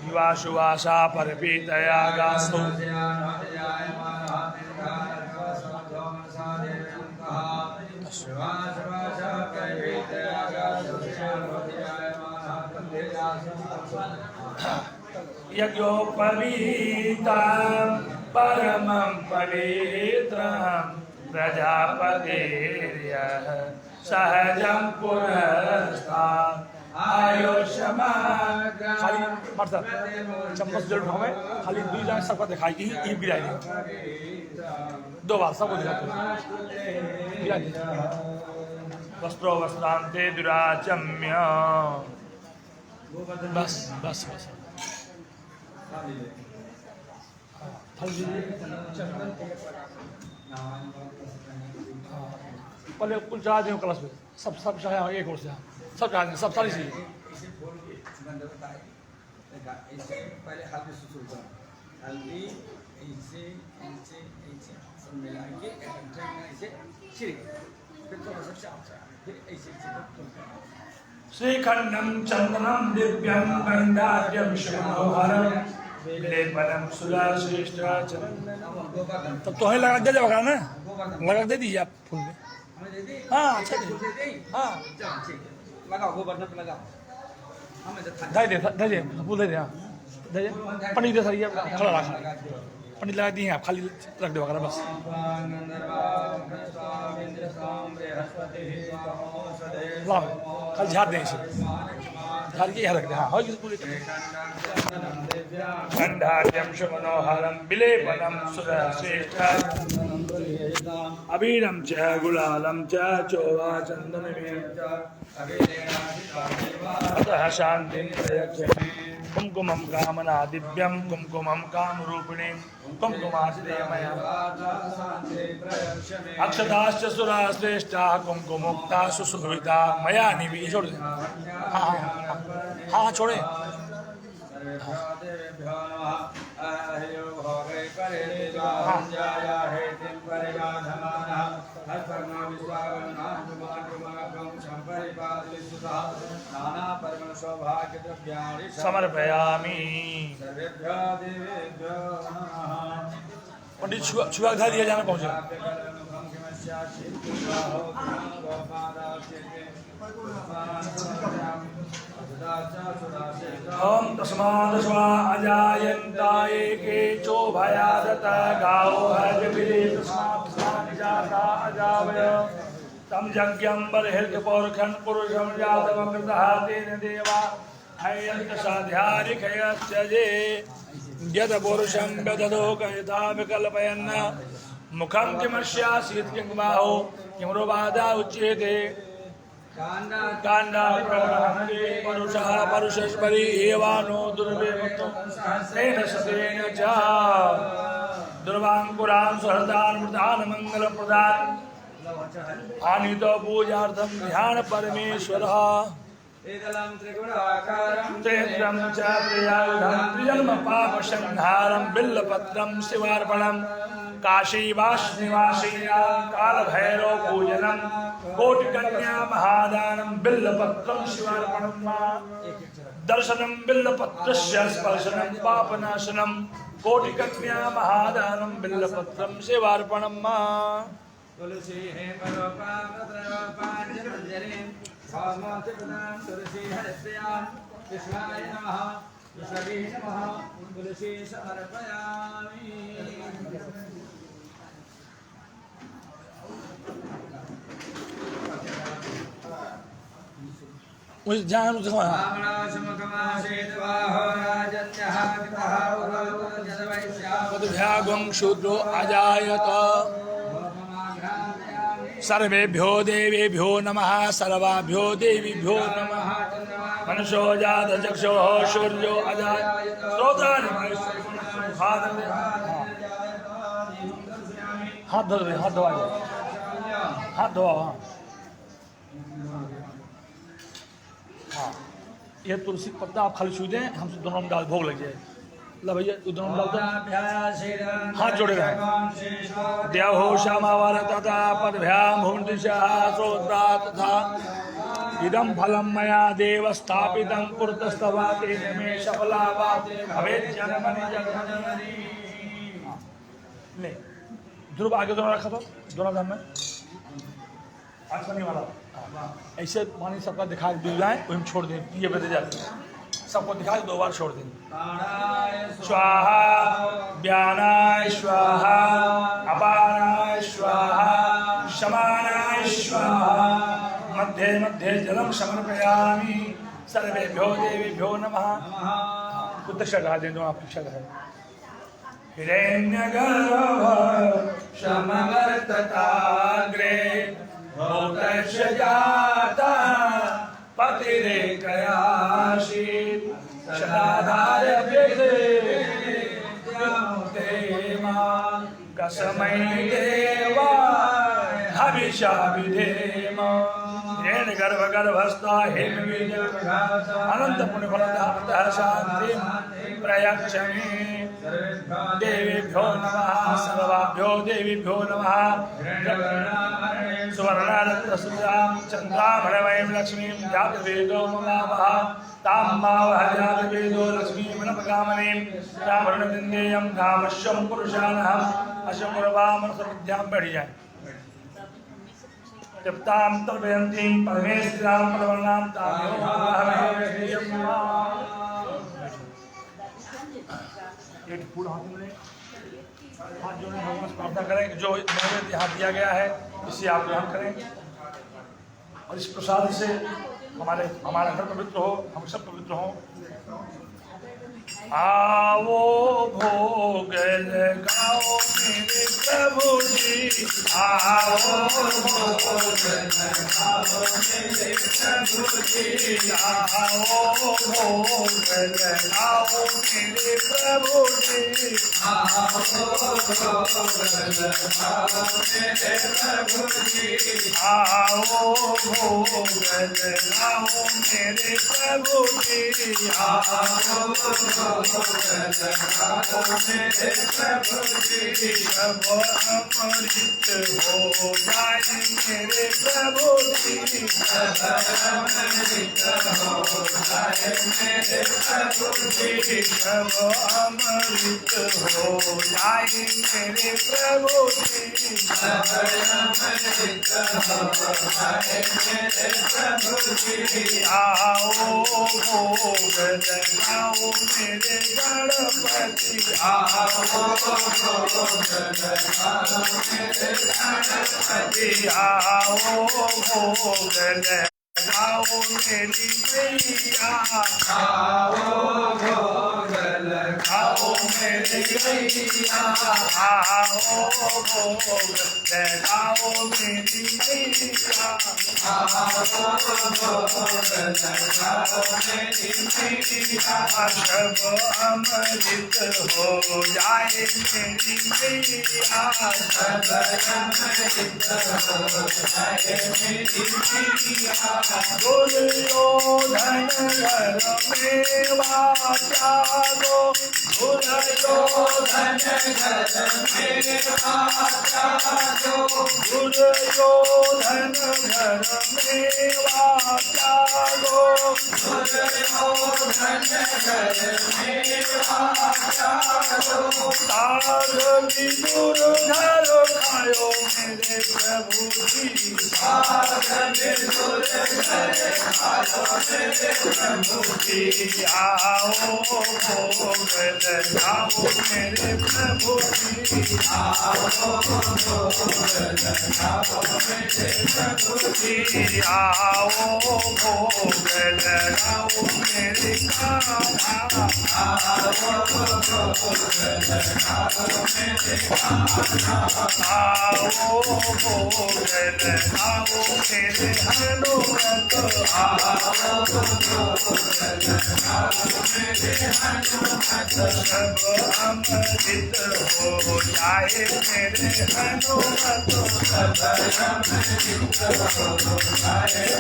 [SPEAKER 1] युवा सुवासा परपीतया गास्तु। यज्ञोपवीतं परमं पवित्रं प्रजापतिर्यः सहजं पुरस्तात् आयुष्मान। खाली मतलब चम्मच जल उठावे खाली 2 जन सबको दिखाई ये गिराई दे 2 बार सबको दिखाते गिराई दे। वस्त्रो वस्त्रांते दुराचम्य। बस बस बस पहले कुल चढ़ा दें क्लास में सब चढ़ा एक और से सब चढ़ा दें सब सारी चीज़।
[SPEAKER 3] पहले हल्दी सुसुर हल्दी ऐसे ऐसे ऐसे सब मिला के ऐसे छिड़क फिर थोड़ा सा चावल फिर ऐसे
[SPEAKER 1] श्रीखंडम चंदनम दिव्यम गंधाद्यम शिवमोहरम लेपनम सुलाश्रेष्ठाचल। तब तो है लगा दे जाओगा ना लगा दे दीजिए आप फूल में। हाँ अच्छा हाँ
[SPEAKER 3] लगाओ गोवर्धन पे लगाओ।
[SPEAKER 1] दे फूल दे दे। हाँ दे पनीर दे सर खड़ा रखा पनीर लगा दी आप खाली रख दो वगैरह बस। लाओ खाली झाड़ दें इसे झाड़ के यहाँ रख दे। हाँ हो पूरी गंधार्यम शुभनोहरम विलेपनम सुरश्रेष्ठम् अबीरम च गुलालम च चोवा चंदनमेव अतः शांतिं प्रयच्छति। कुमकुमं कामना दिव्यं कुमकुमं कामरूपिणीं कुमकुमाश्रयमया अक्षताश्च सुराश्रेष्ठाः कुमकुमोक्तासु सुहृदा मया निवि। छोड़ दे। हाँ हाँ छोड़े। समर्पयामि। पंडित छुआ घर दिया जाना पहुंचे। ओम तस्मादस्वा अजायन्ताय केचो भयादत गावो हजबिरे तस्मात् जाता अजावय तम यज्ञं बर्हिर्क पौरखं पुरुषं जातमकृतः तेन देवा हयन्त साध्यारिकयस्यजे यद पुरुषं व्यदधोक यथा विकल्पयन् मुखं किमस्यासीत् किं बाहो किं रोबाधा उच्यते। कांडा परुषः परुषस्परि एवानो दुर्वेवतो तेन सतेन च दुर्वांकुरान् सहृदान् मृतान् मंगलप्रदान् आनीतो पूजार्थं ध्यान परमेश्वरः त्रिद्रं च प्रियायुधं त्रिजन्म पापसंहारं बिल्लपत्रं शिवार्पणं काशीवासनिवासीनां कालभैरव पूजनं कोटिकन्या महादानं बिल्लपत्रं शिवार्पणं दर्शनं बिल्लपत्रस्य स्पर्शनं पापनाशनं कोटिकन्या महादानं बिल्लपत्रं शिवार्पणं
[SPEAKER 3] तुलसी है तुलसी हरिप्रिया कृष्णाय नमः तुलसी नमः तुलसी समर्पयामि।
[SPEAKER 1] मुझे जान दिखाओ। मधुभ्यागं शूद्रो अजायत। सर्वेभ्यो देवेभ्यो नमः सर्वाभ्यो देवीभ्यो नमः। मनुष्यो जात चक्षुः सूर्यो अजाय स्रोतानि हाथ धो हाथ धोआ हाथ धोआ। ये तुलसी का पत्ता आप खाली छू दें, हमसे दोनों में डाल भोग लग जाए। ला भैया दोनों में डाल दो, हाथ जोड़े रहे। देव हो श्यामावर तथा पदभ्याम भूमदिशा श्रोत्रा तथा इदं फलं मया देव स्थापितं पुरतस्तवा तेन मे सफला भवेत् जनमनि जगमनि। ले ध्रुव आगे दोनों रखा तो दोनों धाम में अच्छा नहीं वाला ऐसे पानी सबका दिखा के दी जाए, वही छोड़ दें, ये बदल जाते सबको दिखा के 2 बार छोड़ दें। स्वाहा व्यानाय स्वाहा अपानाय स्वाहा शमानाय स्वाहा मध्ये मध्ये जलम समर्पयामि सर्वेभ्यो देवेभ्यो नमः। उद्देश्य रहा दें, आप शिक्षा है। हिरण्यगर्भ समवर्तताग्रे भूतस्य जाता पतिरेकयासीत् सदाधार कसमै देवा हविषा विधेम। हिरण्यगर्भ गर्भस्था हेमवीज अनंत पुण्यफलदातः शांति प्रयच्छमि। देवीभ्यो नमः सर्वाभ्यो देवीभ्यो नमः। सुवर्णरत्नसुजां चन्द्राभरणमयीं लक्ष्मीं जातवेदो ममावह तां मावह जातवेदो लक्ष्मीं मनपकामनीं तामरुणविन्देयं कामश्यं पुरुषानहम् अशमुरवामनसमध्यां बैठ जाए। जपतां तर्पयन्तीं परमेश्वरां परवर्णां एक फूल हाथ में हाथ जोड़े भगवान से प्रार्थना करें कि जो नैवेद्य यहाँ दिया गया है इसे आप ग्रहण करें और इस प्रसाद से हमारा घर पवित्र हो, हम सब पवित्र हो। आओ भोग लगाओ मेरे प्रभु जी, आओ भोग लगाओ मेरे प्रभु जी, आओ भोग लगाओ मेरे प्रभु जी, आओ भोग लगाओ मेरे प्रभु जी, आओ भोग लगाओ मेरे प्रभु जी, आओ सब अमृत हो जाए मेरे प्रभु जी, सब अमृत हो जाए मेरे प्रभु जी, सब अमृत हो जाए मेरे प्रभु जी, सब अमृत हो जाए मेरे प्रभु जी, आओ भोग लगाओ मेरे गणपति, आओ भोग लगाओ मेरे गणपति, आओ भोग लगाओ मेरी मैया, आओ भोग लगाओ मेरी मैया, आओ भोग लगाओ मेरी मैया, आओ भोग लगाओ मेरी मैया, सब अमृत हो जाए मेरी मैया, सब अमृत हो जाए मेरी मैया। दुर्योधन घर में वाचा दो, दुर्योधन घर में वाचा दो, दुर्योधन घर में वाचा दो, दुर्योधन घर में वाचा दो, साग विदुर घर खायो मेरे प्रभु जी, साग विदुर घर खायो मेरे प्रभु जी, आओ भोग लगाओ मेरे प्रभु जी, आओ भोग लगाओ मेरे प्रभु जी, आओ भोग लगाओ मेरे कान्हा, आओ भोग लगाओ मेरे कान्हा, आओ भोग लगाओ मेरे हनुमान, अमृत हो जाए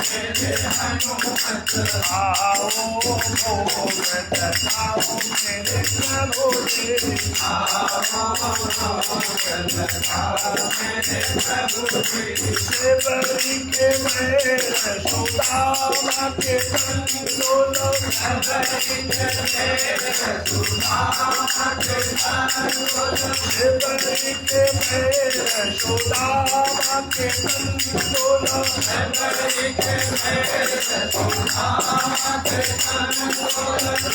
[SPEAKER 1] मेरे हनुमत आओ भोग लगाओ मेरे प्रभु जी सेवरी के मेरे सुदामा के कंदोलो सेवरी के मेरे सुदामा के कंदोलो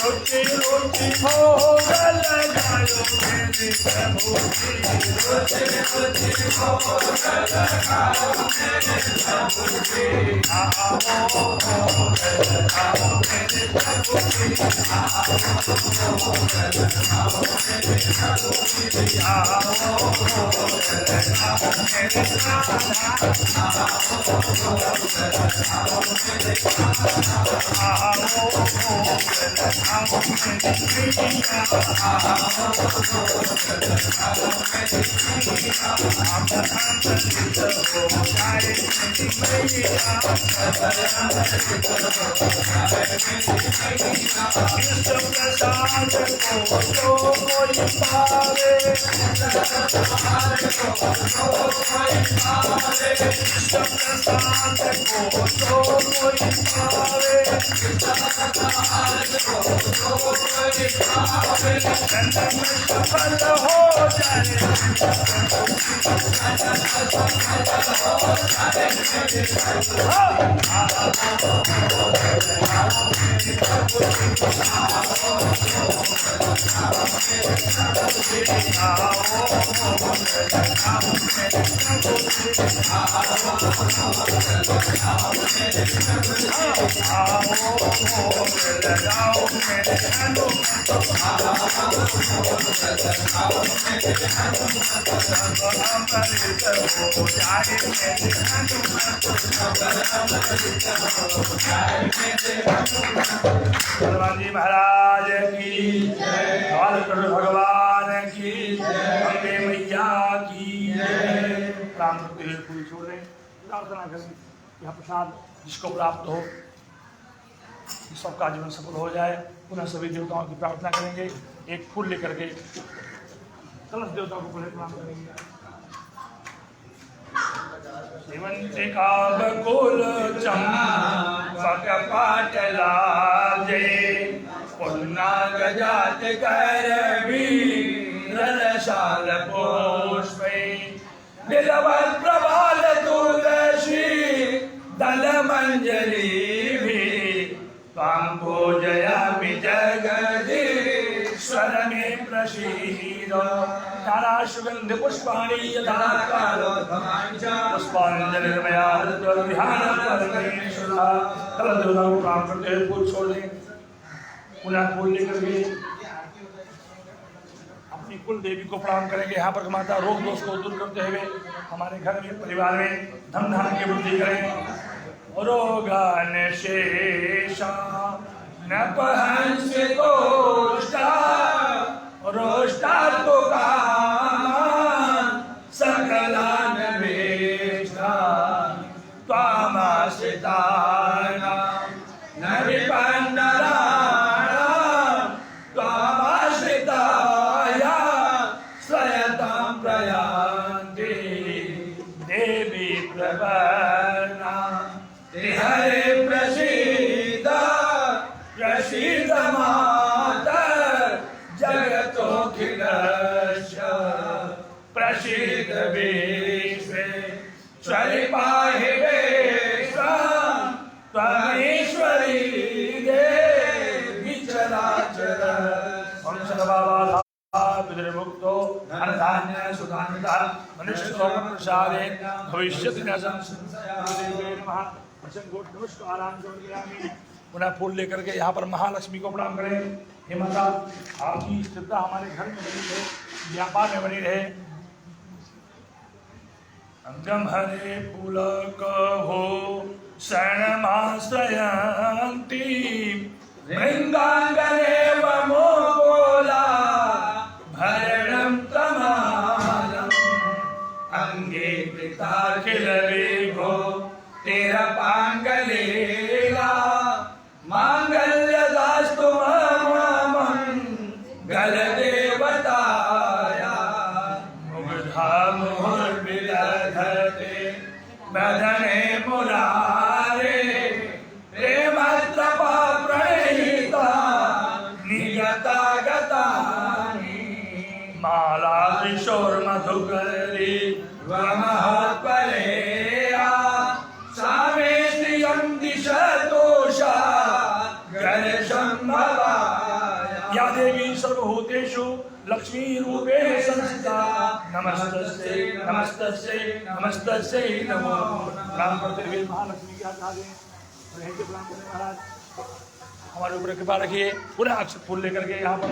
[SPEAKER 1] रोटी रोटी भोग लगायो मेरे प्रभु जी रोटी रोटी भोग लगायो मेरे प्रभु जी आओ भोग लगाओ मेरे प्रभु जी आओ भोग लगाओ मेरे प्रभु जी आओ भोग लगाओ मेरे सफल हो जाए हनुमान जी महाराज की बालकृष्ण भगवान की अम्बे मैया की राम करते हुए पूरी छोड़ रहे प्रार्थना करें यह प्रसाद जिसको प्राप्त हो सबका जीवन सफल हो जाए। पुनः सभी देवताओं की प्रार्थना करेंगे। एक फूल लेकर के कलश देवताओं को पहले प्रणाम करेंगे। सेवंतिका बकुल चंपक पाटलाजे पुन्ना गजात कर वीरशाल पुष्पे बिलवत प्रबाल तुलसी दल मंजरी भी त्वां पूजयामि जगदीश्वर मे प्रसीद नाना सुगंध पुष्पाणि यथा पुष्पांजलिर्मया ध्यान परमेश्वर कल देवताओं को प्रणाम करते हुए फूल छोड़ दें। पुनः फूल लेकर के अपनी कुल देवी को प्रणाम करेंगे। यहाँ पर माता रोग दोष को दूर करते हुए हमारे घर में परिवार में धन धान की वृद्धि करें। रोगान शेषा न पहंस कोष्ठा रोष्टा तो कामान सकलान वेष्टा त्वामाश्रिताना न विपन्नराणा त्वामाश्रिताया स्वयतां प्रयान्ति देवी प्रपन्ना हरे प्रसीद प्रसीद माता जगतोऽखिलस्य प्रसीद विश्वेश्वरि पाहि विश्वं त्वमीश्वरी देवी चराचर ओम सर्वबाधा विनिर्मुक्तो धनधान्य सुधान्विता मनुष्यलोक प्रसादे भविष्यति न संशयः नमः। पुनः फूल लेकर के यहाँ पर महालक्ष्मी को प्रणाम करें। हे माता आपकी स्थिरता हमारे घर में बनी रहे, व्यापार में बनी रहे। अंगम हरे पुलक हो शरणमाश्रयन्ति मृङ्गाङ्गनेव मोकोला भरणं तमालम् अंगे कृताखिल विभो तेरा पांगलेला मांगल्यदास्तु मंगल देवताया मुग्धा मुहुर्विदधते बदने मुरारे प्रेमत्रपा प्रणयिता नियता गतानि माला किशोर मधुकरी वमहत्परेया सामे श्रियं दिशतोषा गणसंभवाया या देवी सर्वभूतेषु लक्ष्मी रूपेण संस्थिता नमस्तस्यै नमस्तस्यै नमस्तस्यै नमो प्रणाम करते हुए महालक्ष्मी के हाथ दें और यहीं के प्रणाम करने महाराज हमारे ऊपर कृपा रखिए। पूरा अक्षत फूल लेकर के यहाँ पर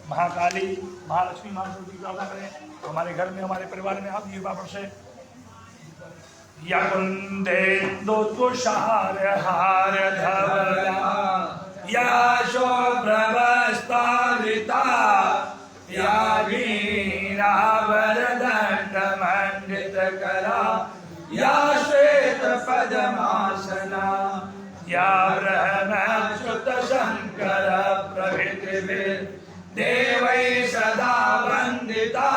[SPEAKER 1] महाकाली महालक्ष्मी महासरस्वती की प्रार्थना करें। हमारे घर में हमारे परिवार में आप ये बाबर से या कुंदेन्दु तुषार हार धवला या शोभ्रवस्तावृता या वीणा वरदण्ड मंडित कला या श्वेत पद्मासना या ब्रह्मच्युत शंकर प्रभृति देवै सदा वंदिता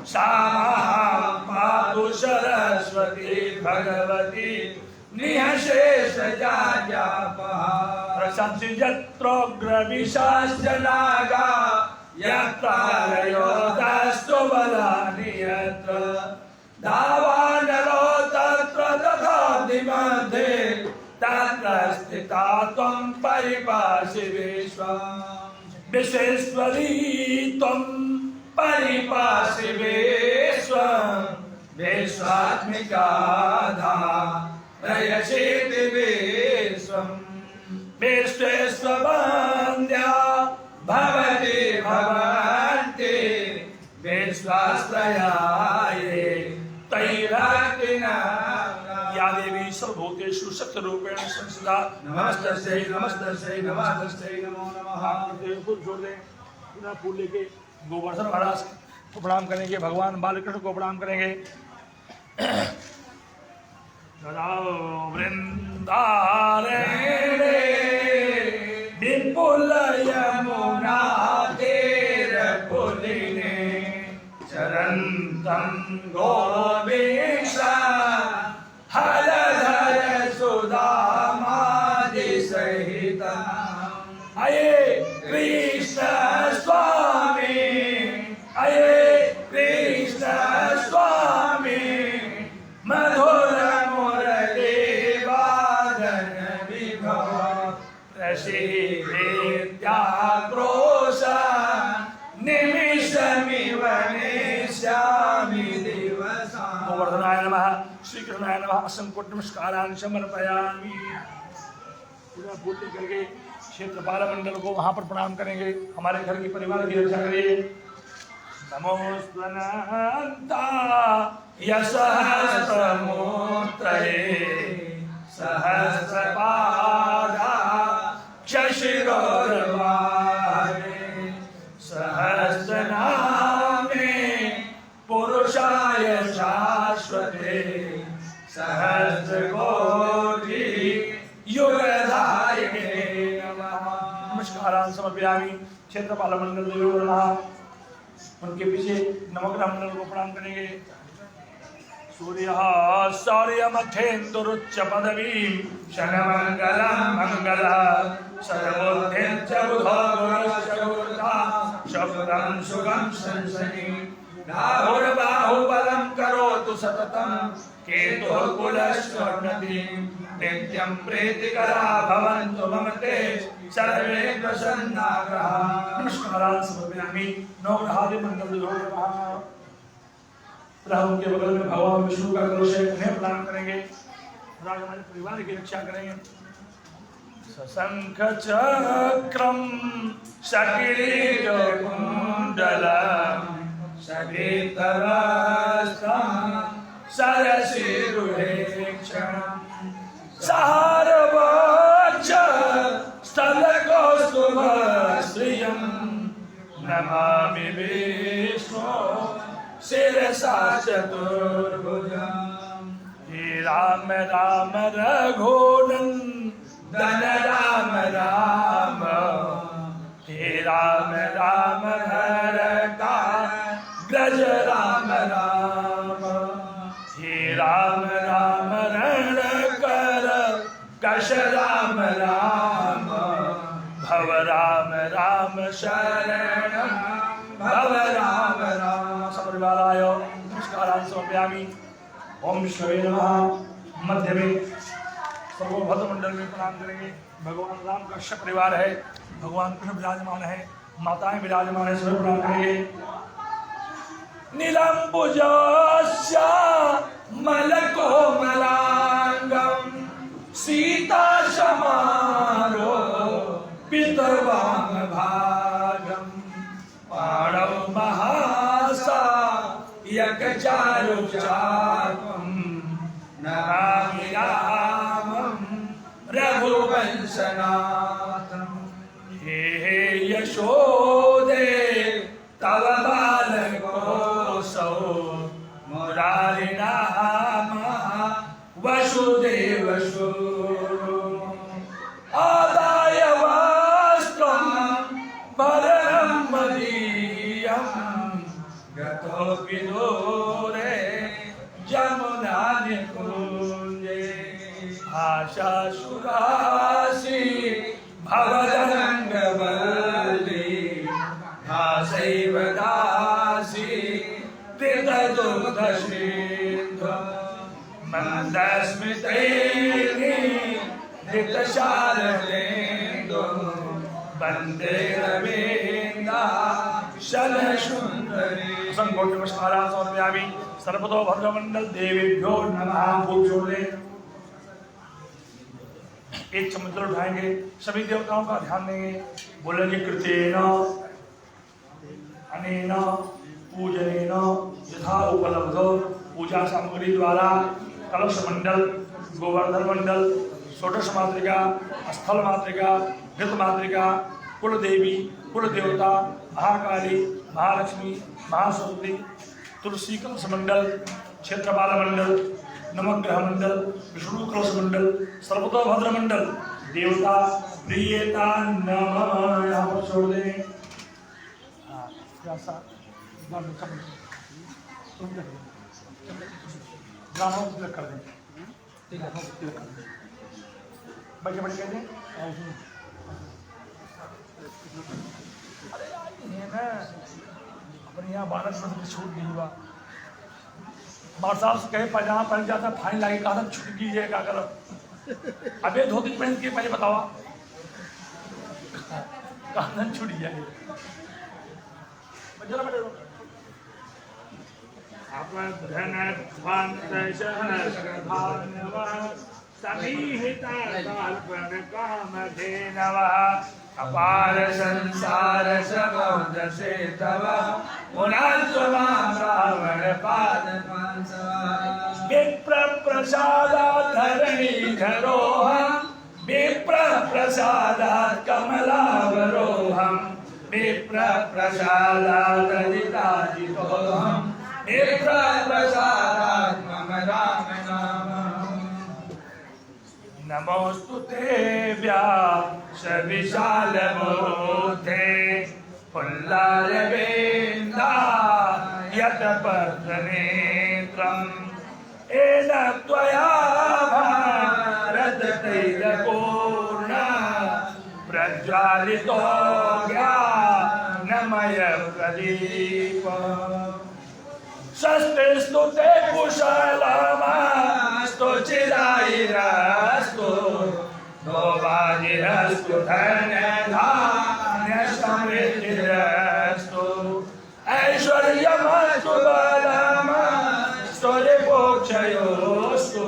[SPEAKER 1] सा पातु सरस्वती भगवती निःशेष जाज्ञापहा प्रशंसि यत्रोग्रविशाश्च नागा यत्रालयोदास्तु बलानि यत्र धावानलो तत्र तथाब्धिमध्ये तत्र स्थिता त्वं परिपासि विश्वम् विश्वेश्वरी त्वं परिपासि विश्वम् विश्वात्मिका धारयसीति विश्वम् विश्वेश्ववन्द्या भवति भवन्ति विश्वाश्रयाये तैराक्तिना या देवी सर्वभूतेषु शक्तिरूपेण संस्थिता नमस्तस्यै नमस्तस्यै नमस्तस्यै नमो नमः। फूल छोड़ दें, पूरा फूल लेके गोवर्धन महाराज को प्रणाम करेंगे, भगवान बालकृष्ण को प्रणाम करेंगे। वृंदारण्ये विपुल यमुना तीरपुलिने चरन्तं गोविन्दा हलधर सुदामादि सहिता अये कृष्ण स्वामी अये कृष्ण स्वामी मधुर मुरली वादन विभव प्रसीदेत्याक्रोश निमिषमिव नेष्यामि दिवसा। गोवर्धनाय नमः, श्री कृष्णाय नमः। असंकोट नमस्कारान् समर्पयामि। पूरा फूल करके क्षेत्रपाल मंडल को वहां पर प्रणाम करेंगे। हमारे घर की परिवार की रक्षा करिए। नमोस्तनन्ता सहस्रमूर्तये सहस्रपादा शशिरोर्वाणे सहस्रनामे पुरुषाय शाश्वते सहस्रकोटि युगधारिणे नमः। नमस्कारान् समर्पयामि। क्षेत्रपाल मंडल देवो नमः। उनके पीछे नवग्रह मंडल को प्रणाम करेंगे। सूर्यः सौर्यमथेन्दुरुच्च पदवीं शनमङ्गलं मङ्गलः सर्वोद्धं च बुधो गुरुश्च गुरुता शब्दं सुगं संसनि राहुर्बाहुबलं करोतु सततं केतुः कुलस्वर्णति नित्यं प्रीतिकरा भवन्तु मम ते सर्वे प्रसन्नाः। नमस्कारान् समर्पयामि। नवग्रहादि मंडल राहु के बगल में भगवान विष्णु का कलश है, उन्हें प्रणाम करेंगे। राज हमारे परिवार की रक्षा करेंगे। सशंख चक्रम सकिरीटकुण्डलम् सभीतवस्त्रं सरसीरुहेक्षणं सहारवक्ष स्थलकौस्तुभश्रियं नमामि विष्णु शिरसा चतुर्भुजम्। हे राम राम रघुनंदन राम राम, हे राम राम ग्रज राम राम, हे राम राम रण कर कश राम राम, भव राम राम शरण भव राम राम। सपरिवाराय नमस्कारान् समर्पयामि। ओम विष्णवे नमः। मध्य में सर्वभद्र मंडल में प्रणाम करेंगे। भगवान राम का श परिवार है, भगवान कृष्ण विराजमान है, माताएं विराजमान है, सभी प्रणाम करेंगे। नीलम्बुजस्य मलकोमलांगम सीता समारो पितर्वाम भागम, पाणौ महासा यकचारुचापं नमामि रामं रघुवंशनाथं। हे यशोदे तव बालकोऽसौ मुरारिनामः वसुदेवसुतो, आदाय वस्त्रं वरदं मदीयं गतोऽपि दूरे जमुनानिकुञ्जे, आशाशुरासि भवदरङ्गवल्ली दासैव दासि कृतदुग्धसिन्धु, मन्दस्मितैः धृतशारदेन्दु वन्दे रवीन्द्राशनसुन्दरी। संकोटि नमस्कारान् समर्पयामि। सर्वतो भद्रमण्डल देवेभ्यो नमः। फूल छोड़ दें, एक चमचल उठाएंगे, सभी देवताओं का ध्यान देंगे, बोलेंगे कृतेन अनेन पूजनेन यथा उपलब्धो। पूजा सामग्री द्वारा कलश मंडल, गोवर्धन मंडल, षोडश मातृका, स्थल मातृका, घृत मातृका, कुल देवी, कुल देवता, महाकाली, महालक्ष्मी, महासरस्वती, तुलसी कलश मंडल, क्षेत्रपाल मंडल, नवग्रह मंडल, विष्णु कलश मंडल, सर्वतोभद्र मंडल, देवता प्रियता नमः। यहाँ पर छोड़ दें। ब्राह्मण कर दें, ठीक है, बड़े बड़े कह दें। अरे ये ना अपने यहाँ 12 की छूट नहीं हुआ। साहब से कहे पजामा पहन जाता, फाइन लागे, कहा था छूट कीजिए, क्या करो। अबे धोती पहन के पहले बतावा, कहा छूट जाए। अपार संसार सबोदसे तव रावण पाद विप्र प्रसादात् धरणीधरोऽहं, विप्र प्रसादात् कमलावरोऽहं, विप्र प्रसादात् अजिताजितोऽहं, विप्र प्रसादात् मम राम नाम। नमोस्तुते व्यास विशाल मूर्ते पुल्लारविन्दा यतपत्रनेत्रम्, येन त्वया भारततैलपूर्ण प्रज्वालितो ज्ञानमय प्रदीप। स्वस्तिस्तुते कुशलमस्तु चिरायुरस्तु, भोगादिरस्तु धनधान्यसमृद्धिरस्तु, ऐश्वर्यमस्तु बलमस्तु रिपोक्षयोस्तु,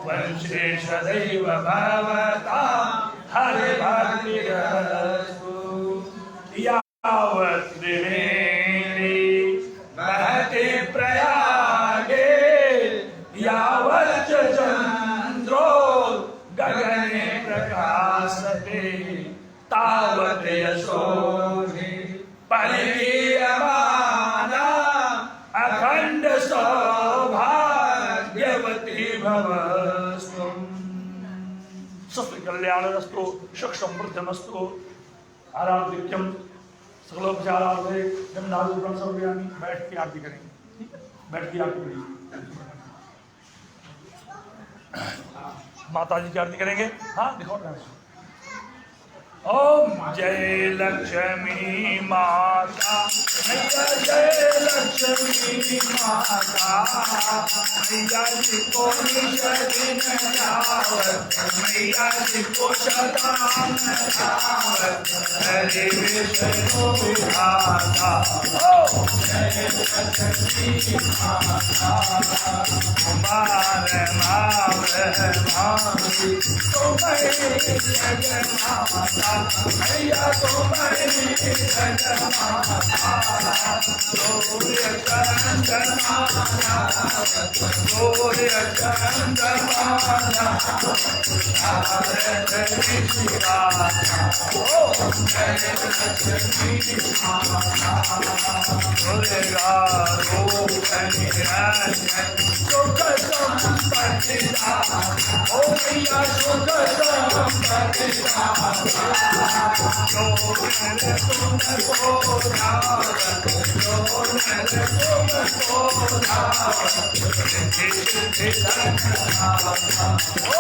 [SPEAKER 1] वंशे सदैव भवता हरिभक्तिरस्तु। यावत् त्रिवेणी महति प्रयागे, यावच्च चन्द्रो ते तावत यशो परिकीयमाना अखंड सौभाग्यवती भवस्तु। स्वस्ति कल्याणस्तु सुख समृद्धिमस्तु। आराध्यम सकलोपचारार्थे जमनादुर्गम सर्वयामी। बैठ के आरती करेंगे, बैठ के आरती करेंगे। माता जी की आरती करेंगे। हाँ दिखाओ। ओम जय लक्ष्मी माता मैया, जय लक्ष्मी माता मैया जी को निषदिन जावत, मैया जी को शतान जावत, हरे विष्णु विधाता। ओम जय लक्ष्मी माता कुमार मावि तुम्हें जगन्माता मैया, तुम्हारी जगन्माता सूर्य चंद्रमाना, सूर्य चंद्रमाना दुर्गा रूप निरंजन सुख संपत्तिदा, ओ मैया सुख संपत्तिदा, जो मेरे तुमको धारत, जो मेरे तुमको धारत, सिद्धि लखना ओ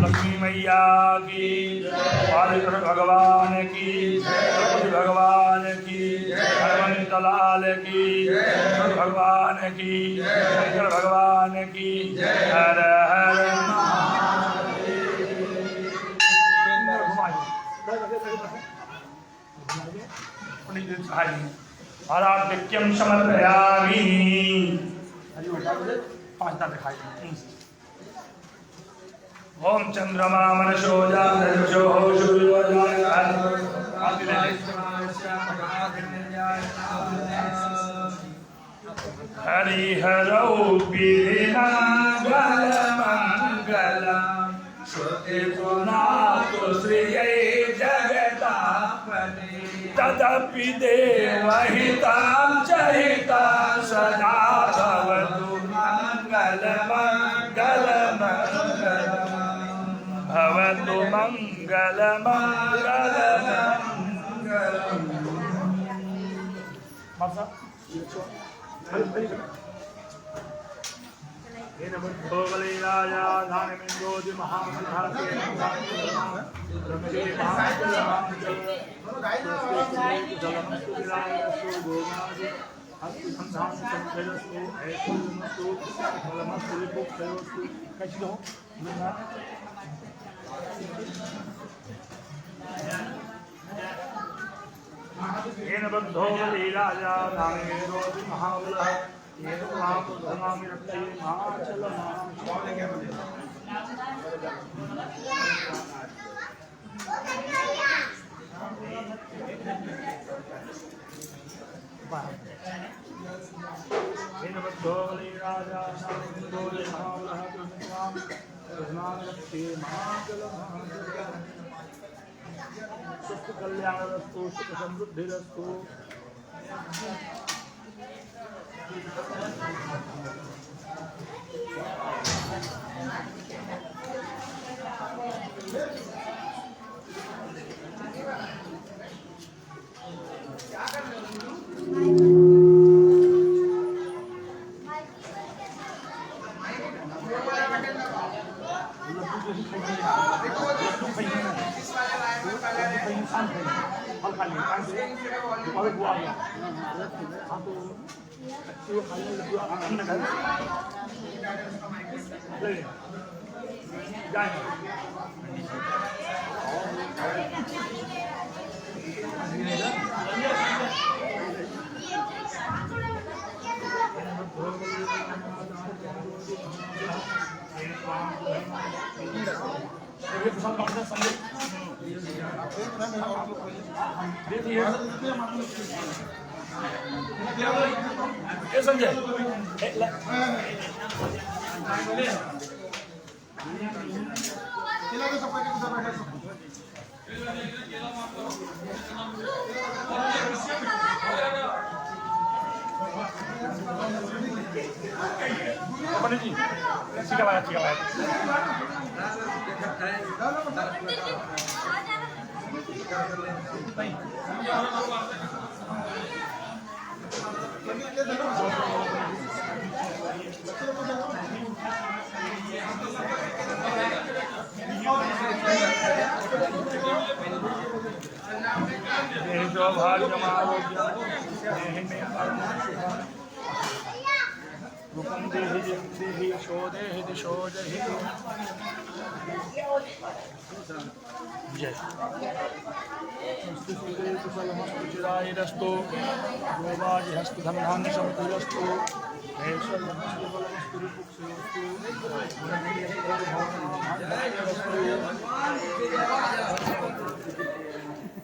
[SPEAKER 1] लक्ष्मी मैया की, बालेश्वर भगवान की, गणपति भगवान की, हनुमान लाल की, शंकर भगवान की, शंकर भगवान की, हर हर आराध्यक्यम समर्पयामि। 5 दांत दिखाई। ओम चंद्रमा मनसो जातर्षो हरिहरौ विधिमङ्गलमङ्गलम् श्रुतिपुनातु श्रियै जगतापते तदपि देवहितां च हितां सदा भवतु मङ्गलमङ्गलमङ्गलम् भवतु मङ्गलमङ्गलमङ्गलम्। भोगलीलाया धानमिन्दोति महामनहासे येन बद्धो लीलाया धानमिन्दोति महाबलः येन मां धर्मामि रक्षे महाचल येन बद्धो लीलाया धानमिन्दोति महाबलः धर्मामि रक्षे महाचल सुख कल्याणरस्तु सुख समृद्धिरस्तु। संजय जी ठीक है रूपम देहि देहि शो देहि दिशो देहि जय कुशलमस्तु गोवाजि हस्तधन्धान्य समृद्धिरस्तु वस्तु